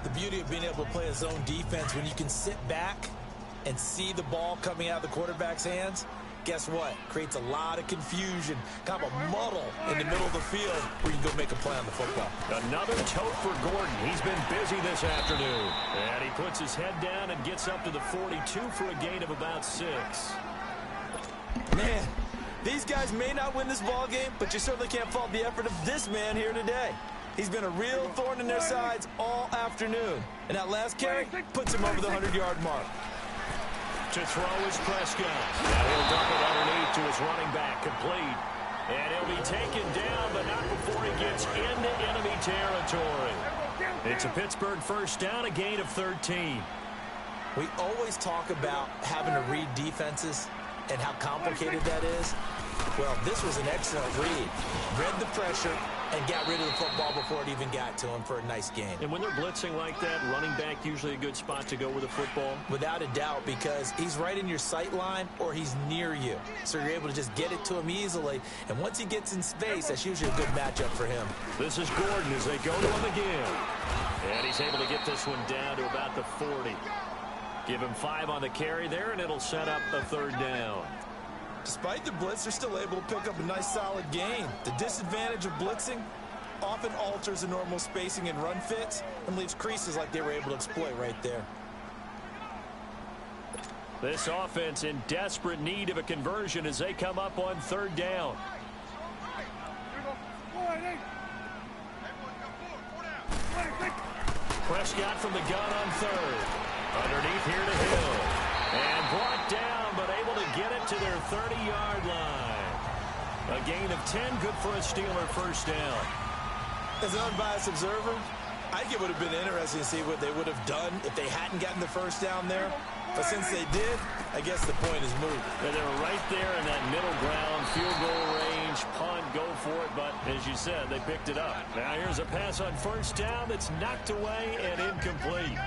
The beauty of being able to play a zone defense when you can sit back and see the ball coming out of the quarterback's hands, Guess what? Creates a lot of confusion, kind of a muddle in the middle of the field where you can go make a play on the football. Another tote for Gordon. He's been busy this afternoon. And he puts his head down and gets up to the 42 for a gain of about 6. Man, these guys may not win this ball game, but you certainly can't fault the effort of this man here today. He's been a real thorn in their sides all afternoon. And that last carry puts him over the 100-yard mark. To throw is Prescott. Now he'll dump it underneath to his running back, complete. And he'll be taken down, but not before he gets into enemy territory. It's a Pittsburgh first down, a gain of 13. We always talk about having to read defenses and how complicated that is. Well, this was an excellent read. Read the pressure and got rid of the football before it even got to him for a nice gain. And when they're blitzing like that, running back usually a good spot to go with the football? Without a doubt, because he's right in your sight line or he's near you. So you're able to just get it to him easily. And once he gets in space, that's usually a good matchup for him. This is Gordon as they go to him again. And he's able to get this one down to about the 40. Give him 5 on the carry there, and it'll set up a third down. Despite the blitz, they're still able to pick up a nice solid gain. The disadvantage of blitzing often alters the normal spacing and run fits and leaves creases like they were able to exploit right there. This offense in desperate need of a conversion as they come up on third down. Prescott from the gun on third. Underneath here to Hill. And brought down, but able to get it to their 30-yard line. A gain of 10, good for a Steeler first down. As an unbiased observer, I think it would have been interesting to see what they would have done if they hadn't gotten the first down there. But since they did, I guess the point is moot. And they were right there in that middle ground, field goal range, punt, go for it. But as you said, they picked it up. Now here's a pass on first down that's knocked away and incomplete.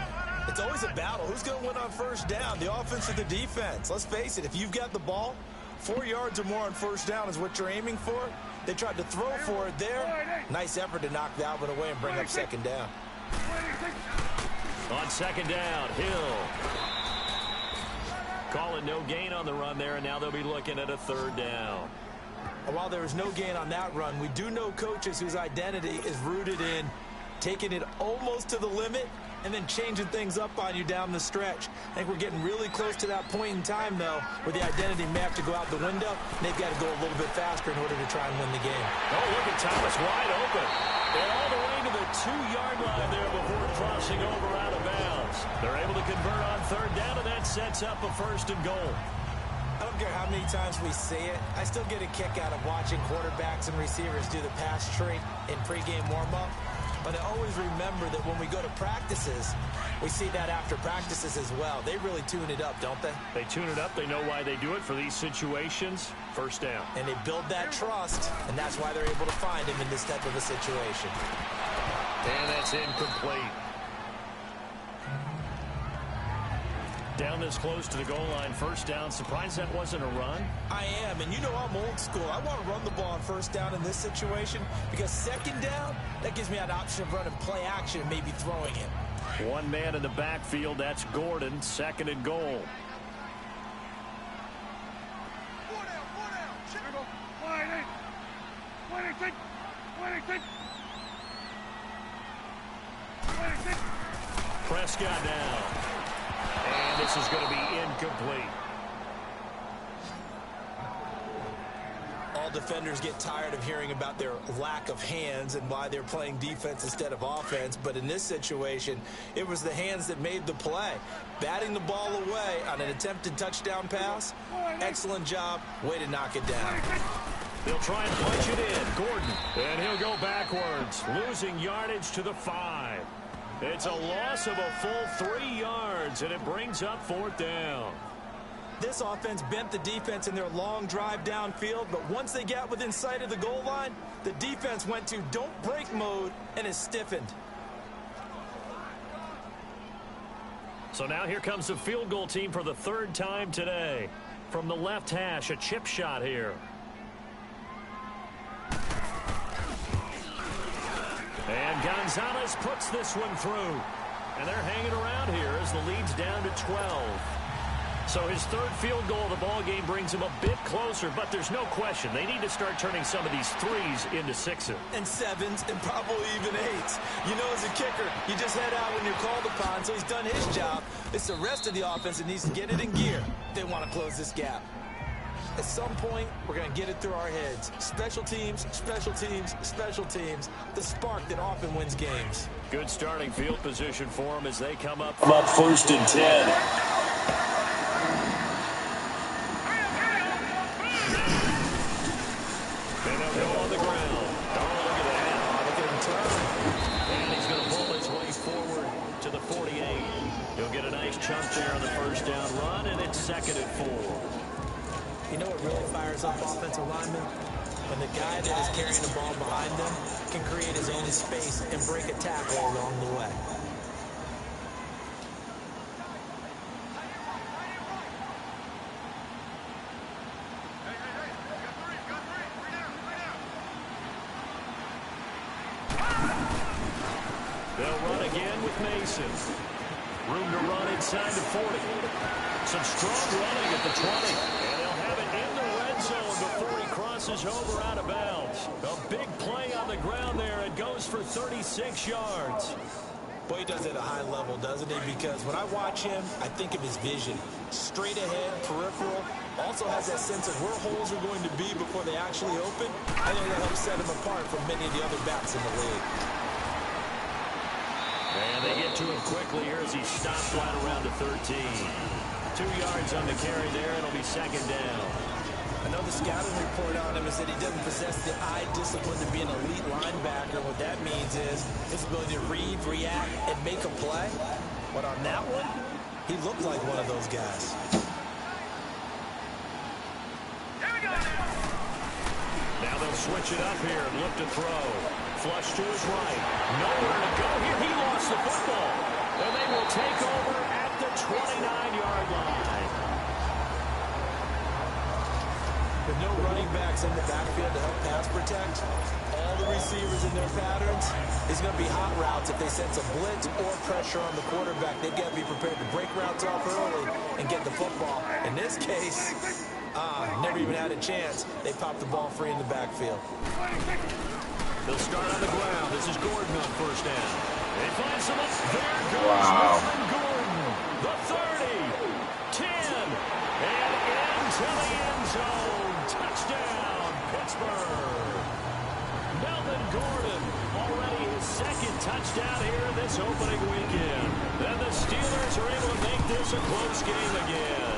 It's always a battle. Who's going to win on first down, the offense or the defense? Let's face it, if you've got the ball, 4 yards or more on first down is what you're aiming for. They tried to throw for it there. Nice effort to knock that one away and bring up second down. On second down, Hill. Call it no gain on the run there, and now they'll be looking at a third down. And while there was no gain on that run, we do know coaches whose identity is rooted in taking it almost to the limit and then changing things up on you down the stretch. I think we're getting really close to that point in time, though, where the identity may have to go out the window, and they've got to go a little bit faster in order to try and win the game. Oh, look at Thomas wide open. And all the way to the 2-yard line there before crossing over out of bounds. They're able to convert on third down, and that sets up a first and goal. I don't care how many times we see it. I still get a kick out of watching quarterbacks and receivers do the pass tree in pregame warm-up. But I always remember that when we go to practices, we see that after practices as well. They really tune it up, don't they? They tune it up. They know why they do it for these situations. First down. And they build that trust, and that's why they're able to find him in this type of a situation. And that's incomplete. Down this close to the goal line, first down. Surprised that wasn't a run? I am, and you know I'm old school. I want to run the ball on first down in this situation because second down, that gives me an option of running play action and maybe throwing it. One man in the backfield, that's Gordon, second and goal. Prescott now. And this is going to be incomplete. All defenders get tired of hearing about their lack of hands and why they're playing defense instead of offense. But in this situation, it was the hands that made the play. Batting the ball away on an attempted touchdown pass. Excellent job. Way to knock it down. They'll try and punch it in. Gordon. And he'll go backwards, losing yardage to the 5. It's a loss of a full 3 yards, and it brings up fourth down. This offense bent the defense in their long drive downfield, but once they got within sight of the goal line, the defense went to don't break mode and is stiffened. So now here comes the field goal team for the third time today. From the left hash, a chip shot here. And Gonzalez puts this one through. And they're hanging around here as the lead's down to 12. So his third field goal of the ball game brings him a bit closer, but there's no question they need to start turning some of these threes into sixes. And sevens, and probably even eights. You know, as a kicker, you just head out when you're called upon, so he's done his job. It's the rest of the offense that needs to get it in gear if they want to close this gap. At some point, we're going to get it through our heads. Special teams, special teams, special teams. The spark that often wins games. Good starting field position for them as they come up 1st and 10. And they'll go on the ground. Oh, look at that. Look at him turn. And he's going to pull his way forward to the 48. He'll get a nice chunk there on the first down run, and it's 2nd and 4. You know what really fires up offensive linemen? When the guy that is carrying the ball behind them can create his own space and break a tackle along the way. They'll run again with Mason. Room to run inside the 40. Some strong running at the 20. And they'll have it in the red zone before he crosses over out of bounds. A big play on the ground there. It goes for 36 yards. Boy, he does it at a high level, doesn't he? Because when I watch him, I think of his vision. Straight ahead, peripheral. Also has that sense of where holes are going to be before they actually open. I think that helps set him apart from many of the other backs in the league. And they get to him quickly here as he stops right around the 13. 2 yards on the carry there. It'll be 2nd down. I know the scouting report on him is that he doesn't possess the eye discipline to be an elite linebacker. What that means is his ability to read, react, and make a play. But on that one, he looked like one of those guys. Now they'll switch it up here and look to throw. Flush to his right. Nowhere to go here. He lost the football. And they will take over at the 29-yard line. With no running backs in the backfield to help pass protect, all the receivers in their patterns, it's going to be hot routes if they sense a blitz or pressure on the quarterback. They've got to be prepared to break routes off early and get the football. In this case, never even had a chance. They popped the ball free in the backfield. They'll start on the ground. This is Gordon on first down. They find some up. There goes Melvin Gordon. The 30, 10, and into the end zone. Touchdown, Pittsburgh. Melvin Gordon, already his 2nd touchdown here this opening weekend. Then the Steelers are able to make this a close game again.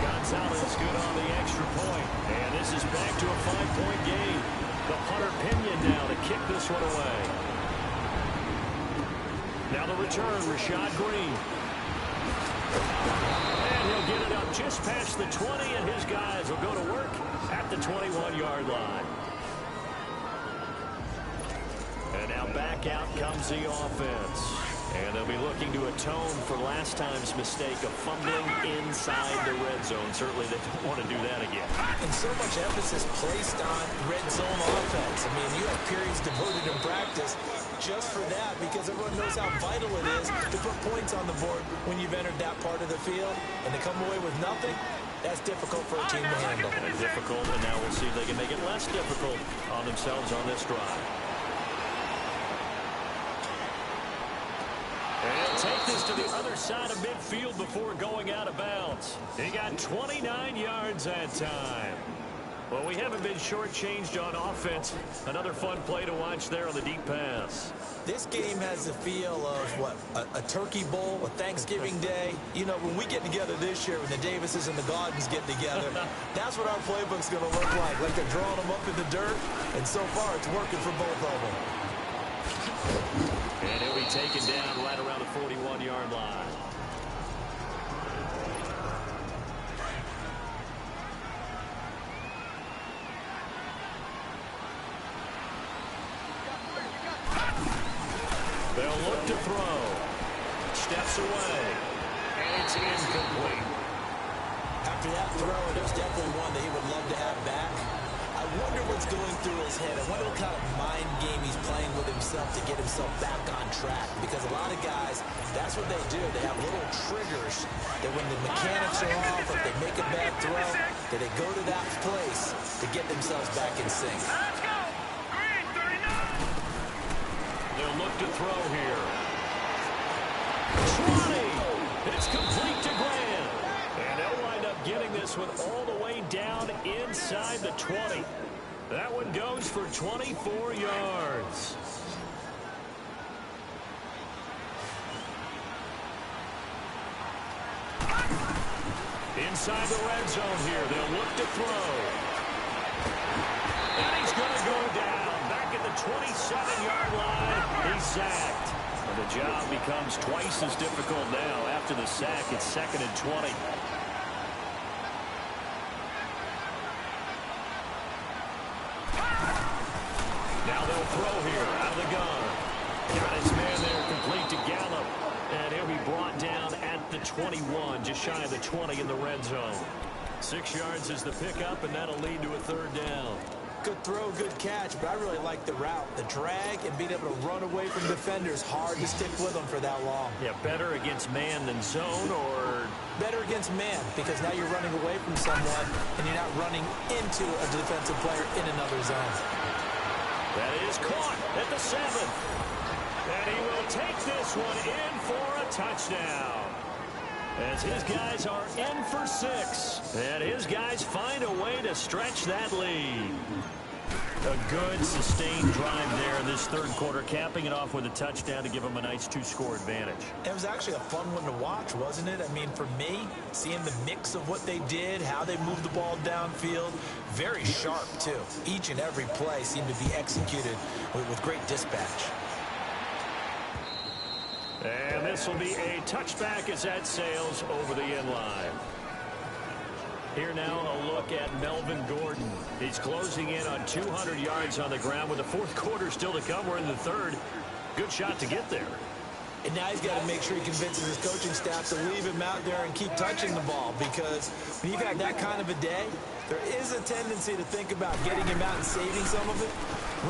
Gonzalez good on the extra point. And this is back to a 5-point game. The punter Pinion now to kick this one away. Now the return, Rashad Green. And he'll get it up just past the 20, and his guys will go to work at the 21-yard line. And now back out comes the offense. And they'll be looking to atone for last time's mistake of fumbling inside the red zone. Certainly they don't want to do that again. And so much emphasis placed on red zone offense. I mean, you have periods devoted in practice just for that because everyone knows how vital it is to put points on the board when you've entered that part of the field. And to come away with nothing, that's difficult for a team to handle. And difficult, and now we'll see if they can make it less difficult on themselves on this drive. And he'll take this to the other side of midfield before going out of bounds. He got 29 yards that time. Well, we haven't been shortchanged on offense. Another fun play to watch there on the deep pass. This game has the feel of, what, a turkey bowl, a Thanksgiving day. You know, when we get together this year, when the Davises and the Gaudens get together, that's what our playbook's going to look like. Like they're drawing them up in the dirt, and so far it's working for both of them. And he'll be taken down right around the 41-yard line. They'll look to throw. Steps away. And it's incomplete. After that throw, it was definitely one that he would love to have back. I wonder what's going through his head. I wonder what kind of mind game he's playing with himself to get himself back on track. Because a lot of guys, that's what they do. They have little triggers that when the mechanics are off, or if they make a bad throw, that they go to that place to get themselves back in sync. Let's go! Green, 39! They'll look to throw here. 20! It's complete to Grant. And they'll wind up getting this one all the way down inside the 20. That one goes for 24 yards. Inside the red zone here, they'll look to throw. And he's going to go down. Back at the 27-yard line, he's sacked. And the job becomes twice as difficult now. After the sack, it's 2nd and 20. Now they'll throw here out of the gun. Got his man there complete to Gallup. And he'll be brought down at the 21, just shy of the 20 in the red zone. 6 yards is the pickup, and that'll lead to a 3rd down. Good throw, good catch, but I really like the route. The drag and being able to run away from defenders. Hard to stick with them for that long. Yeah, better against man than zone, or... Better against man, because now you're running away from someone, and you're not running into a defensive player in another zone. That is caught at the 7th. And he will take this one in for a touchdown. As his guys are in for 6. And his guys find a way to stretch that lead. A good, sustained drive there in this 3rd quarter, capping it off with a touchdown to give them a nice 2-score advantage. It was actually a fun one to watch, wasn't it? I mean, for me, seeing the mix of what they did, how they moved the ball downfield, very sharp, too. Each and every play seemed to be executed with great dispatch. And this will be a touchback as that sails over the end line. Here now a look at Melvin Gordon. He's closing in on 200 yards on the ground with the 4th quarter still to come. We're in the 3rd. Good shot to get there. And now he's got to make sure he convinces his coaching staff to leave him out there and keep touching the ball, because when you've had that kind of a day, there is a tendency to think about getting him out and saving some of it.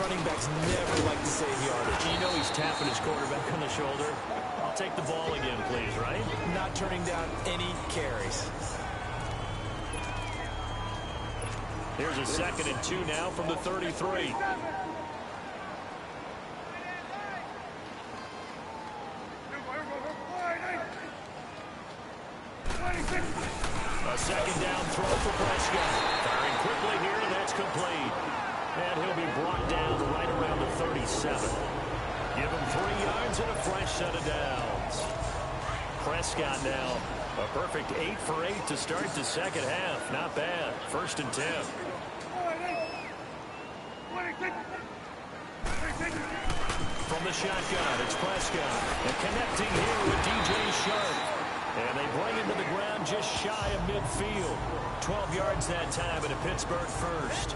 Running backs never like to save yardage. You know he's tapping his quarterback on the shoulder. I'll take the ball again, please, right? Not turning down any carries. Here's a 2nd and 2 now from the 33. A 2nd down throw for Prescott. Firing quickly here, and that's complete. And he'll be brought down right around the 37. Give him 3 yards and a fresh set of downs. Prescott now a perfect 8 for 8 to start the 2nd half. Not bad. 1st and 10. From the shotgun, it's Prescott. And connecting here with DJ Sharp. And they bring him to the ground just shy of midfield. 12 yards that time in a Pittsburgh 1st.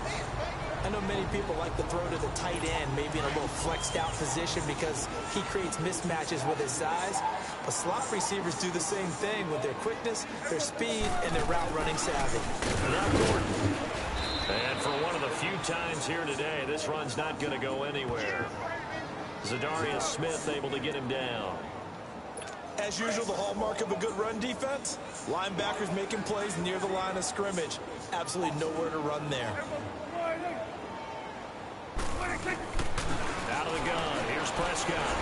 I know many people like to throw to the tight end, maybe in a little flexed out position because he creates mismatches with his size. But slot receivers do the same thing with their quickness, their speed, and their route running savvy. Now Gordon. And for one of the few times here today, this run's not going to go anywhere. Zadarius Smith able to get him down. As usual, the hallmark of a good run defense, linebackers making plays near the line of scrimmage. Absolutely nowhere to run there. Out of the gun, here's Prescott.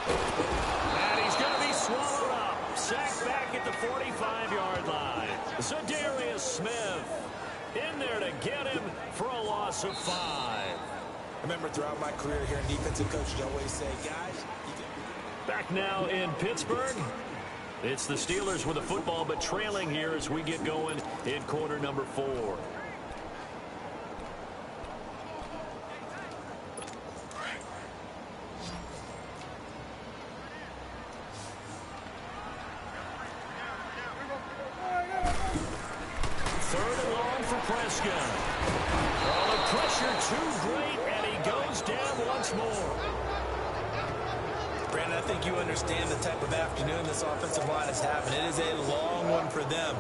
And he's going to be swallowed up. Sacked back at the 45-yard line. Zadarius Smith in there to get him for a loss of 5. I remember throughout my career here in defensive coaching, I always say, guys, back now in Pittsburgh. It's the Steelers with the football, but trailing here as we get going in quarter number 4. Third and long for Prescott. Oh, the pressure too great, and he goes down once more. Brandon, I think you understand the type of afternoon this offensive line is having. It is a long one for them.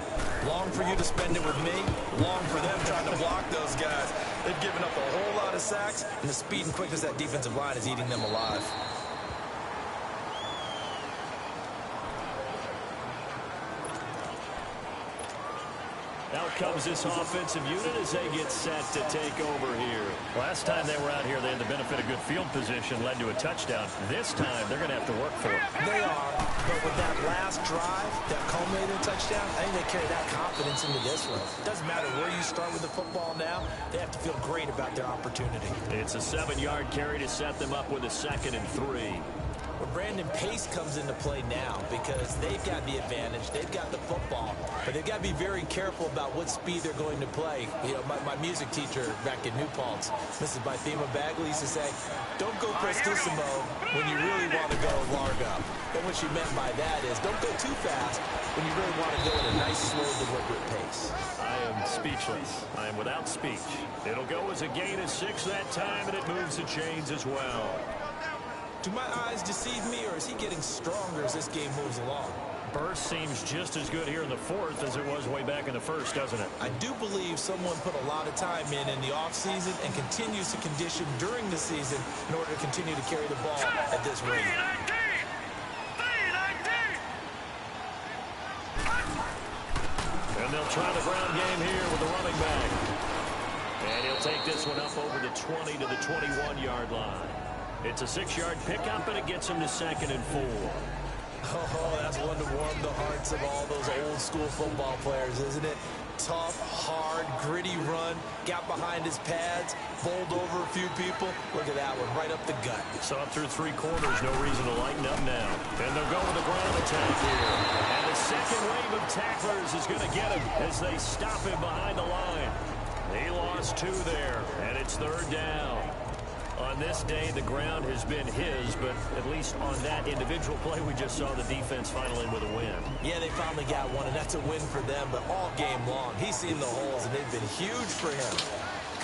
Long for you to spend it with me. Long for them trying to block those guys. They've given up a whole lot of sacks, and the speed and quickness of that defensive line is eating them alive. Out comes this offensive unit as they get set to take over here. Last time they were out here, they had the benefit of good field position, led to a touchdown. This time, they're going to have to work for it. They are, but with that last drive, that culminating touchdown, I think they carry that confidence into this one. It doesn't matter where you start with the football now, they have to feel great about their opportunity. It's a 7-yard carry to set them up with a 2nd and 3. Well, Brandon, pace comes into play now because they've got the advantage. They've got the football, but they've got to be very careful about what speed they're going to play. You know, my music teacher back in New Paltz, Mrs. Bythema Bagley, used to say, don't go prestissimo when you really want to go largo. And what she meant by that is don't go too fast when you really want to go at a nice, slow, deliberate pace. I am speechless. I am without speech. It'll go as a gain of 6 that time, and it moves the chains as well. Do my eyes deceive me, or is he getting stronger as this game moves along? Burst seems just as good here in the 4th as it was way back in the 1st, doesn't it? I do believe someone put a lot of time in the offseason and continues to condition during the season in order to continue to carry the ball at this rate. And they'll try the ground game here with the running back. And he'll take this one up over the 20 to the 21-yard line. It's a 6-yard pickup, and it gets him to 2nd and 4. Oh, that's one to warm the hearts of all those old-school football players, isn't it? Tough, hard, gritty run, got behind his pads, bowled over a few people. Look at that one, right up the gut. So up through 3 quarters, no reason to lighten up now. And they'll go with a ground attack here. And the second wave of tacklers is going to get him as they stop him behind the line. He lost 2 there, and it's 3rd down. On this day, the ground has been his, but at least on that individual play, we just saw the defense finally with a win. Yeah, they finally got one, and that's a win for them, but all game long, he's seen the holes, and they've been huge for him.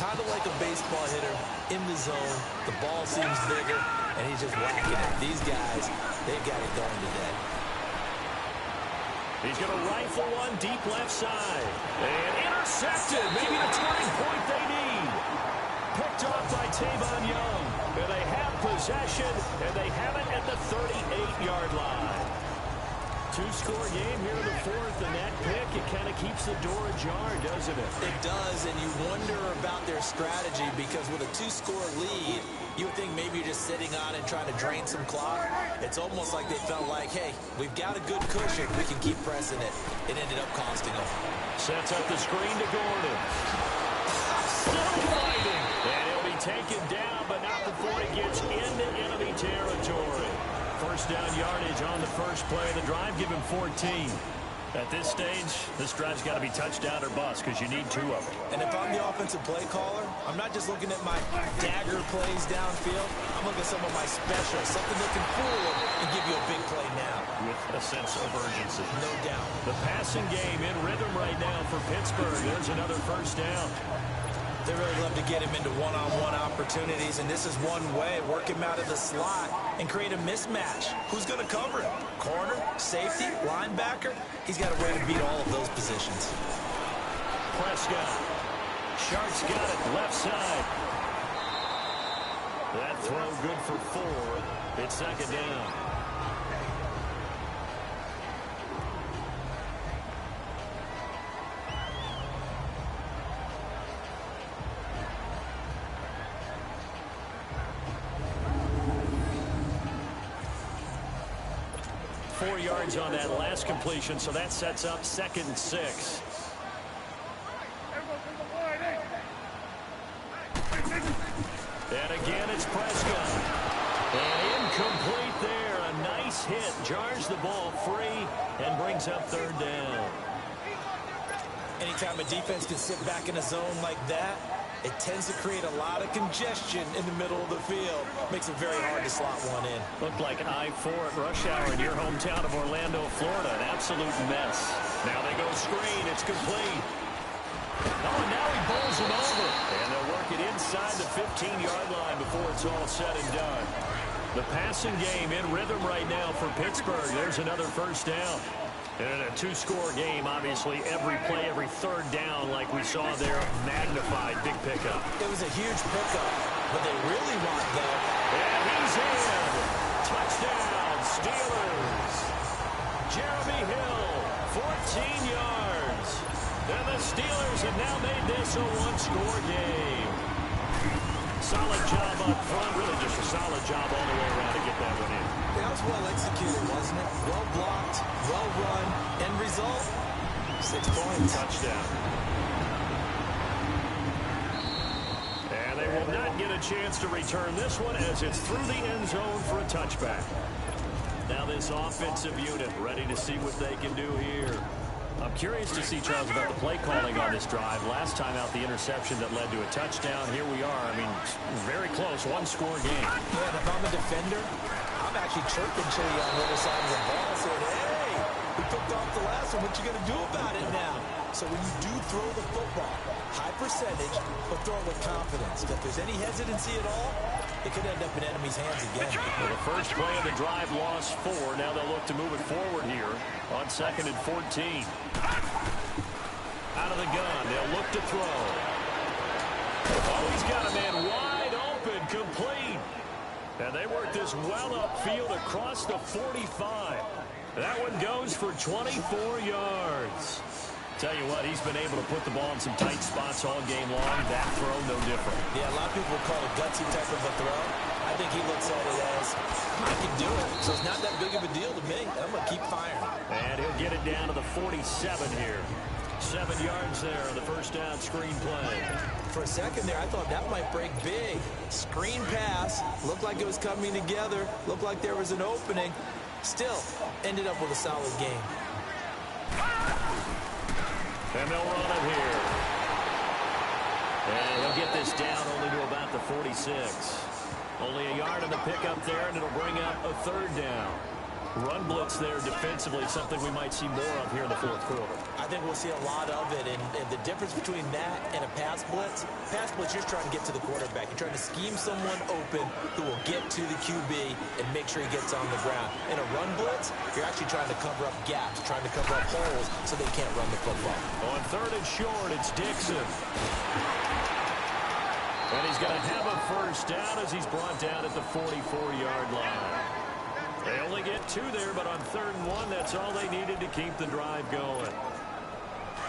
Kind of like a baseball hitter in the zone. The ball seems bigger, and he's just whacking it. These guys, they've got it going today. He's going to rifle one deep left side. And intercepted. Maybe the turning point they need. Picked off by Tavon Young. And they have possession, and they have it at the 38-yard line. 2-score game here in the 4th, and that pick, it kind of keeps the door ajar, doesn't it? It does, and you wonder about their strategy because with a 2-score lead, you would think maybe you're just sitting on it trying to drain some clock. It's almost like they felt like, hey, we've got a good cushion. We can keep pressing it. It ended up costing them. Sets up the screen to Gordon. Still fighting. And he'll be taken down, but not before he gets into enemy territory. First down yardage on the first play of the drive. Give him 14. At this stage, this drive's got to be touchdown or bust because you need 2 of them. And if I'm the offensive play caller, I'm not just looking at my dagger plays downfield. I'm looking at some of my specials, something that can fool them and give you a big play now. With a sense of urgency. No doubt. The passing game in rhythm right now for Pittsburgh. There's another first down. They really love to get him into one-on-one opportunities, and this is one way. Work him out of the slot and create a mismatch. Who's going to cover him? Corner, safety, linebacker? He's got a way to beat all of those positions. Prescott. Sharks got it, left side. That throw good for 4. It's 2nd down. Four yards on that last completion, so that sets up 2nd and 6. And again, it's Prescott. And incomplete there. A nice hit. Jars the ball free and brings up 3rd down. Anytime a defense can sit back in a zone like that, it tends to create a lot of congestion in the middle of the field. Makes it very hard to slot one in. Looked like I-4 at rush hour in your hometown of Orlando, Florida. An absolute mess. Now they go screen. It's complete. Oh, and now he bowls him over. And they'll work it inside the 15-yard line before it's all said and done. The passing game in rhythm right now for Pittsburgh. There's another first down. And in a two-score game, obviously, every play, every third down, like we saw there, magnified. Big pickup. It was a huge pickup. What they really want, though. And he's in. Touchdown, Steelers. Jeremy Hill, 14 yards. And the Steelers have now made this a one-score game. Solid job up front. Really just a solid job all the way around to get that one in. That was well executed, wasn't it? Well blocked, well run. End result, 6 points. Touchdown. And they will not get a chance to return this one as it's through the end zone for a touchback. Now this offensive unit ready to see what they can do here. I'm curious to see, Charles, about the play calling on this drive. Last time out, the interception that led to a touchdown. Here we are. I mean, very close, one-score game. Yeah, and if I'm a defender, I'm actually chirping Chili on the other side of the ball, saying, hey, we picked off the last one. What you going to do about it now? So when you do throw the football, high percentage, but throw it with confidence. If there's any hesitancy at all, it could end up in enemy's hands again. Well, the first play of the drive lost 4. Now they'll look to move it forward here on 2nd and 14. Out of the gun, they'll look to throw. Oh, he's got a man wide open, complete. And they work this well upfield across the 45. That one goes for 24 yards. Tell you what, he's been able to put the ball in some tight spots all game long. That throw, no different. Yeah, a lot of people call it gutsy type of a throw. I think he looks at it as, I can do it. So it's not that big of a deal to me. I'm going to keep firing. And he'll get it down to the 47 here. 7 yards there on the first down screen play. For a second there, I thought that might break big. Screen pass. Looked like it was coming together. Looked like there was an opening. Still, ended up with a solid game. And they'll run it here. And he'll get this down only to about the 46. Only a yard on the pickup there, and it'll bring up a third down. Run blitz there defensively, something we might see more of here in the fourth quarter. I think we'll see a lot of it, and the difference between that and a pass blitz, you're just trying to get to the quarterback. You're trying to scheme someone open who will get to the QB and make sure he gets on the ground. In a run blitz, you're actually trying to cover up gaps, trying to cover up holes so they can't run the football. On 3rd and short, it's Dixon. And he's going to have a first down as he's brought down at the 44-yard line. They only get 2 there, but on 3rd and 1, that's all they needed to keep the drive going.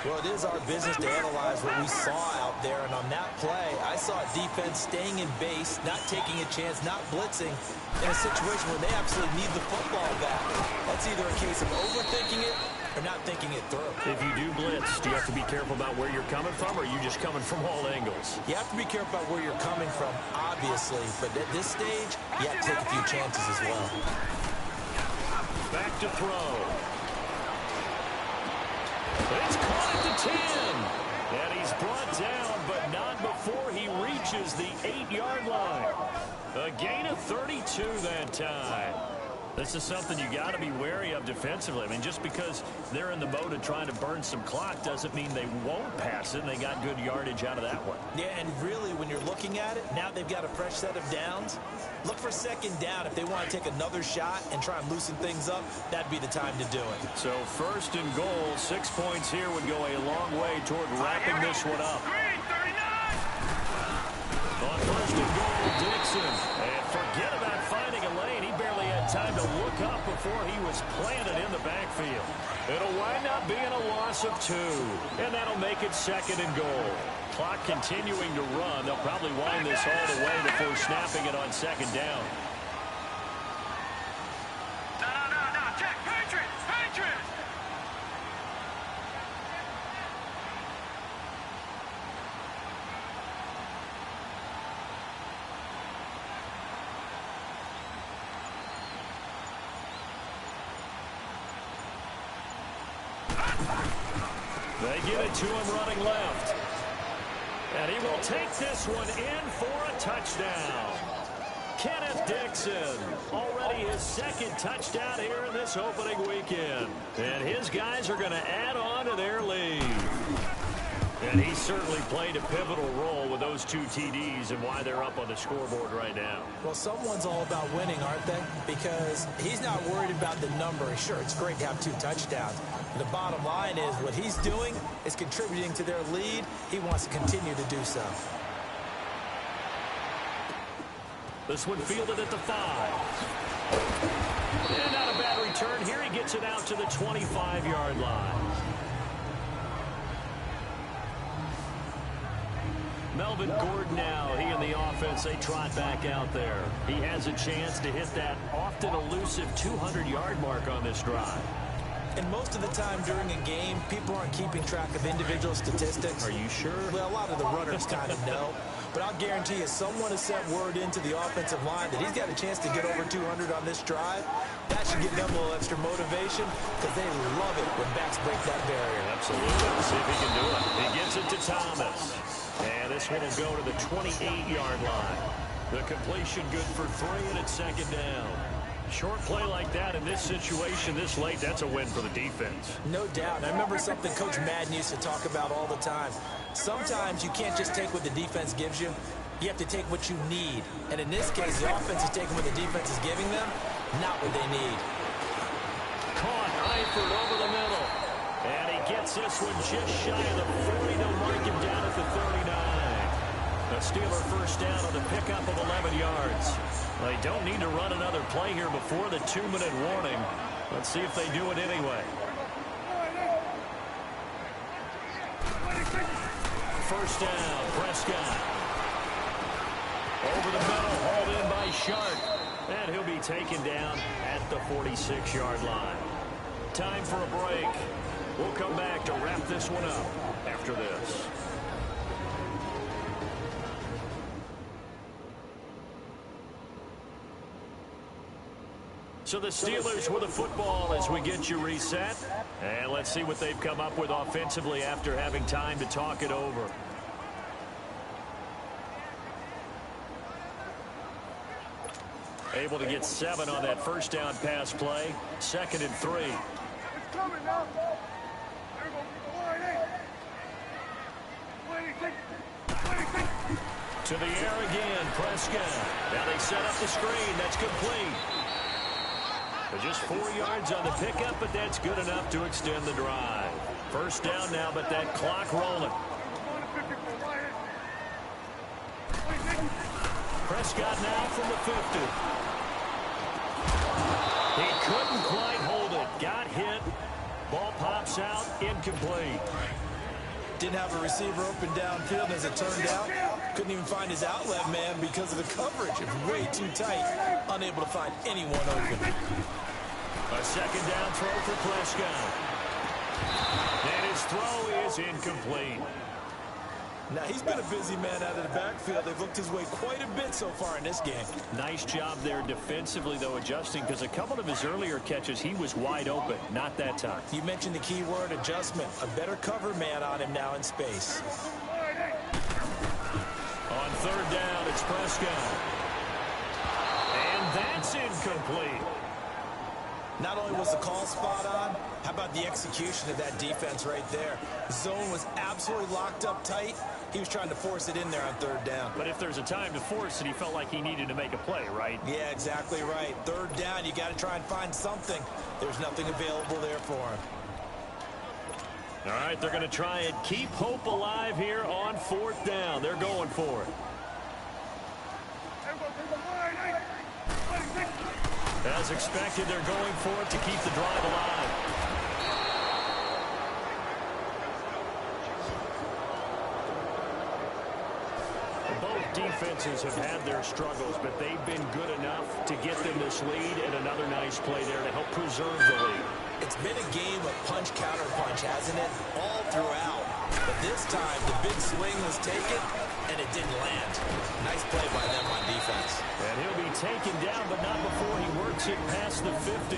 Well, it is our business to analyze what we saw out there, and on that play, I saw defense staying in base, not taking a chance, not blitzing, in a situation where they absolutely need the football back. That's either a case of overthinking it or not thinking it through. If you do blitz, do you have to be careful about where you're coming from, or are you just coming from all angles? You have to be careful about where you're coming from, obviously, but at this stage, you have to take a few chances as well. Back to throw. It's caught at the 10. And he's brought down, but not before he reaches the 8-yard line. A gain of 32 that time. This is something you got to be wary of defensively. I mean, just because they're in the mode of trying to burn some clock doesn't mean they won't pass it, and they got good yardage out of that one. Yeah, and really, when you're looking at it, now they've got a fresh set of downs. Look for 2nd down. If they want to take another shot and try and loosen things up, that'd be the time to do it. So 1st and goal, 6 points here would go a long way toward wrapping this one up. On 1st and goal, Dixon. And forget about finding a lane. He barely had time to look up before he was planted in the backfield. It'll wind up being a loss of 2. And that'll make it 2nd and goal. Clock continuing to run. They'll probably wind this all the way before snapping it on 2nd down. No, check. Patriots! They give it to him running left. And he will take this one in for a touchdown. Kenneth Dixon, already his 2nd touchdown here in this opening weekend. And his guys are going to add on to their lead. And he certainly played a pivotal role with those 2 TDs and why they're up on the scoreboard right now. Well, someone's all about winning, aren't they? Because he's not worried about the number. Sure, it's great to have 2 touchdowns. The bottom line is what he's doing is contributing to their lead. He wants to continue to do so. This one fielded at the 5. And not a bad return here. He gets it out to the 25-yard line. Melvin Gordon now, he and the offense, they trot back out there. He has a chance to hit that often elusive 200-yard mark on this drive. And most of the time during a game, people aren't keeping track of individual statistics. Are you sure? Well, a lot of the runners kind of know. But I'll guarantee you, someone has sent word into the offensive line that he's got a chance to get over 200 on this drive. That should give them a little extra motivation because they love it when backs break that barrier. Absolutely. Let's see if he can do it. He gets it to Thomas. And this one will go to the 28-yard line. The completion good for 3, and it's 2nd down. Short play like that in this situation this late, that's a win for the defense. No doubt. And I remember something Coach Madden used to talk about all the time. Sometimes you can't just take what the defense gives you. You have to take what you need. And in this case, the offense is taking what the defense is giving them, not what they need. Caught Eifert over the middle. And he gets this one just shy of the 40. They'll mark him down at the 39. A Steeler first down on the pickup of 11 yards. They don't need to run another play here before the 2-minute warning. Let's see if they do it anyway. First down, Prescott. Over the middle, hauled in by Sharp. And he'll be taken down at the 46-yard line. Time for a break. We'll come back to wrap this one up after this. So the Steelers with the football as we get you reset. And let's see what they've come up with offensively after having time to talk it over. Able to get 7 on that first down pass play. 2nd and 3. To the air again, Prescott. Now they set up the screen. That's complete. Just 4 yards on the pickup, but that's good enough to extend the drive. First down now, but that clock rolling. Prescott now from the 50. He couldn't quite hold it. Got hit. Ball pops out. Incomplete. Didn't have a receiver open downfield, as it turned out. Couldn't even find his outlet man because of the coverage. It was way too tight. Unable to find anyone open. A second down throw for Prescott. And his throw is incomplete. Now, he's been a busy man out of the backfield. They've looked his way quite a bit so far in this game. Nice job there defensively, though, adjusting, because a couple of his earlier catches, he was wide open. Not that time. You mentioned the key word, adjustment. A better cover man on him now in space. On third down, it's Prescott. And that's incomplete. Not only was the call spot on, how about the execution of that defense right there? Zone was absolutely locked up tight. He was trying to force it in there on third down. But if there's a time to force it, he felt like he needed to make a play, right? Yeah, exactly right. Third down, you got to try and find something. There's nothing available there for him. All right, they're going to try and keep hope alive here on fourth down. They're going for it. As expected, they're going for it to keep the drive alive. Both defenses have had their struggles, but they've been good enough to get them this lead, and another nice play there to help preserve the lead. It's been a game of punch-counter-punch, hasn't it? All throughout. But this time, the big swing was taken, and it didn't land. Nice play by them on defense. And he'll be taken down, but not before he works it past the 50.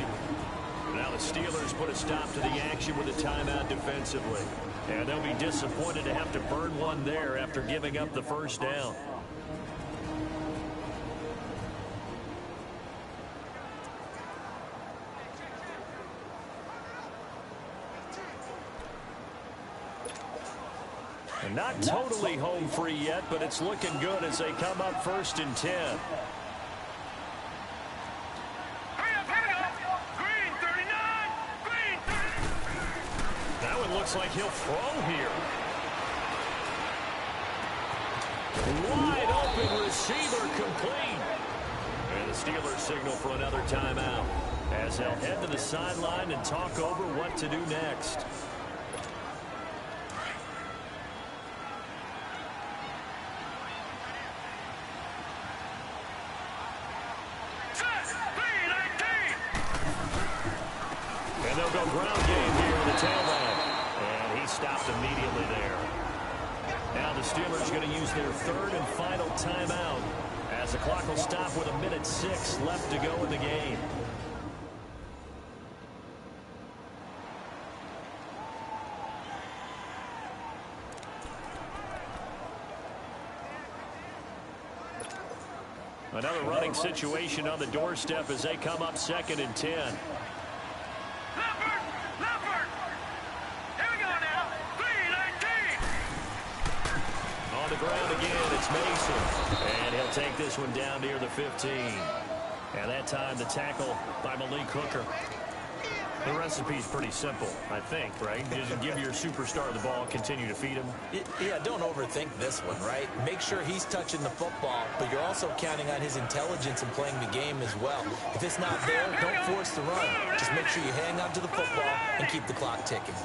Now the Steelers put a stop to the action with a timeout defensively. And they'll be disappointed to have to burn one there after giving up the first down. And not totally home free yet, but it's looking good as they come up 1st and 10. That one looks like he'll throw here. Wide open receiver complete. And the Steelers signal for another timeout as they'll head to the sideline and talk over what to do next. And they'll go ground game here in the tailback. And he stopped immediately there. Now the Steelers are going to use their 3rd and final timeout as the clock will stop with 1:06 left to go in the game. Another running situation on the doorstep as they come up 2nd and 10. On the ground again, it's Mason. And he'll take this one down near the 15. And that time the tackle by Malik Hooker. The recipe's pretty simple, I think, right? Just give your superstar the ball, continue to feed him. Yeah, don't overthink this one, right? Make sure he's touching the football, but you're also counting on his intelligence in playing the game as well. If it's not there, don't force the run. Just make sure you hang on to the football and keep the clock ticking.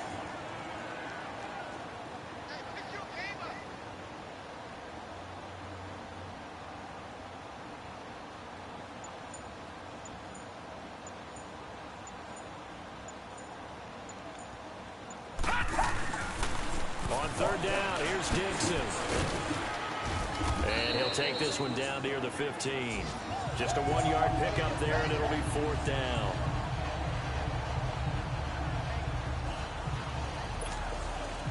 On 3rd down, here's Dixon. And he'll take this one down near the 15. Just a 1-yard pickup there, and it'll be 4th down.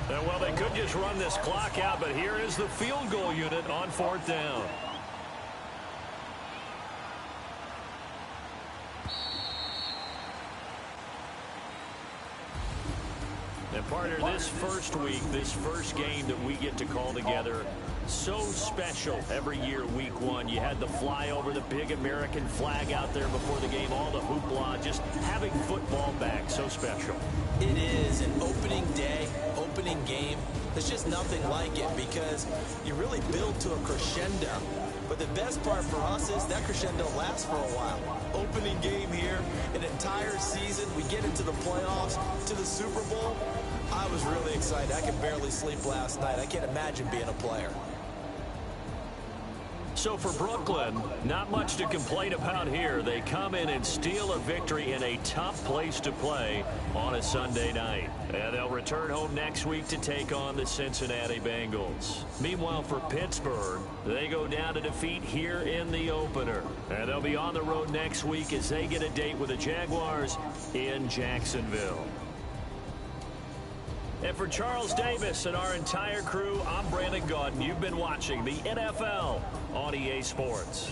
Well, they could just run this clock out, but here is the field goal unit on 4th down. And partner, this first week, this first game that we get to call together, so special every year, week 1. You had the flyover, the big American flag out there before the game, all the hoopla, just having football back, so special. It is an opening day, opening game. There's just nothing like it because you really build to a crescendo. But the best part for us is that crescendo lasts for a while. Opening game here, an entire season. We get into the playoffs, to the Super Bowl. I was really excited. I could barely sleep last night. I can't imagine being a player. So for Brooklyn, not much to complain about here. They come in and steal a victory in a tough place to play on a Sunday night. And they'll return home next week to take on the Cincinnati Bengals. Meanwhile, for Pittsburgh, they go down to defeat here in the opener. And they'll be on the road next week as they get a date with the Jaguars in Jacksonville. And for Charles Davis and our entire crew, I'm Brandon Gaudin. You've been watching the NFL on EA Sports.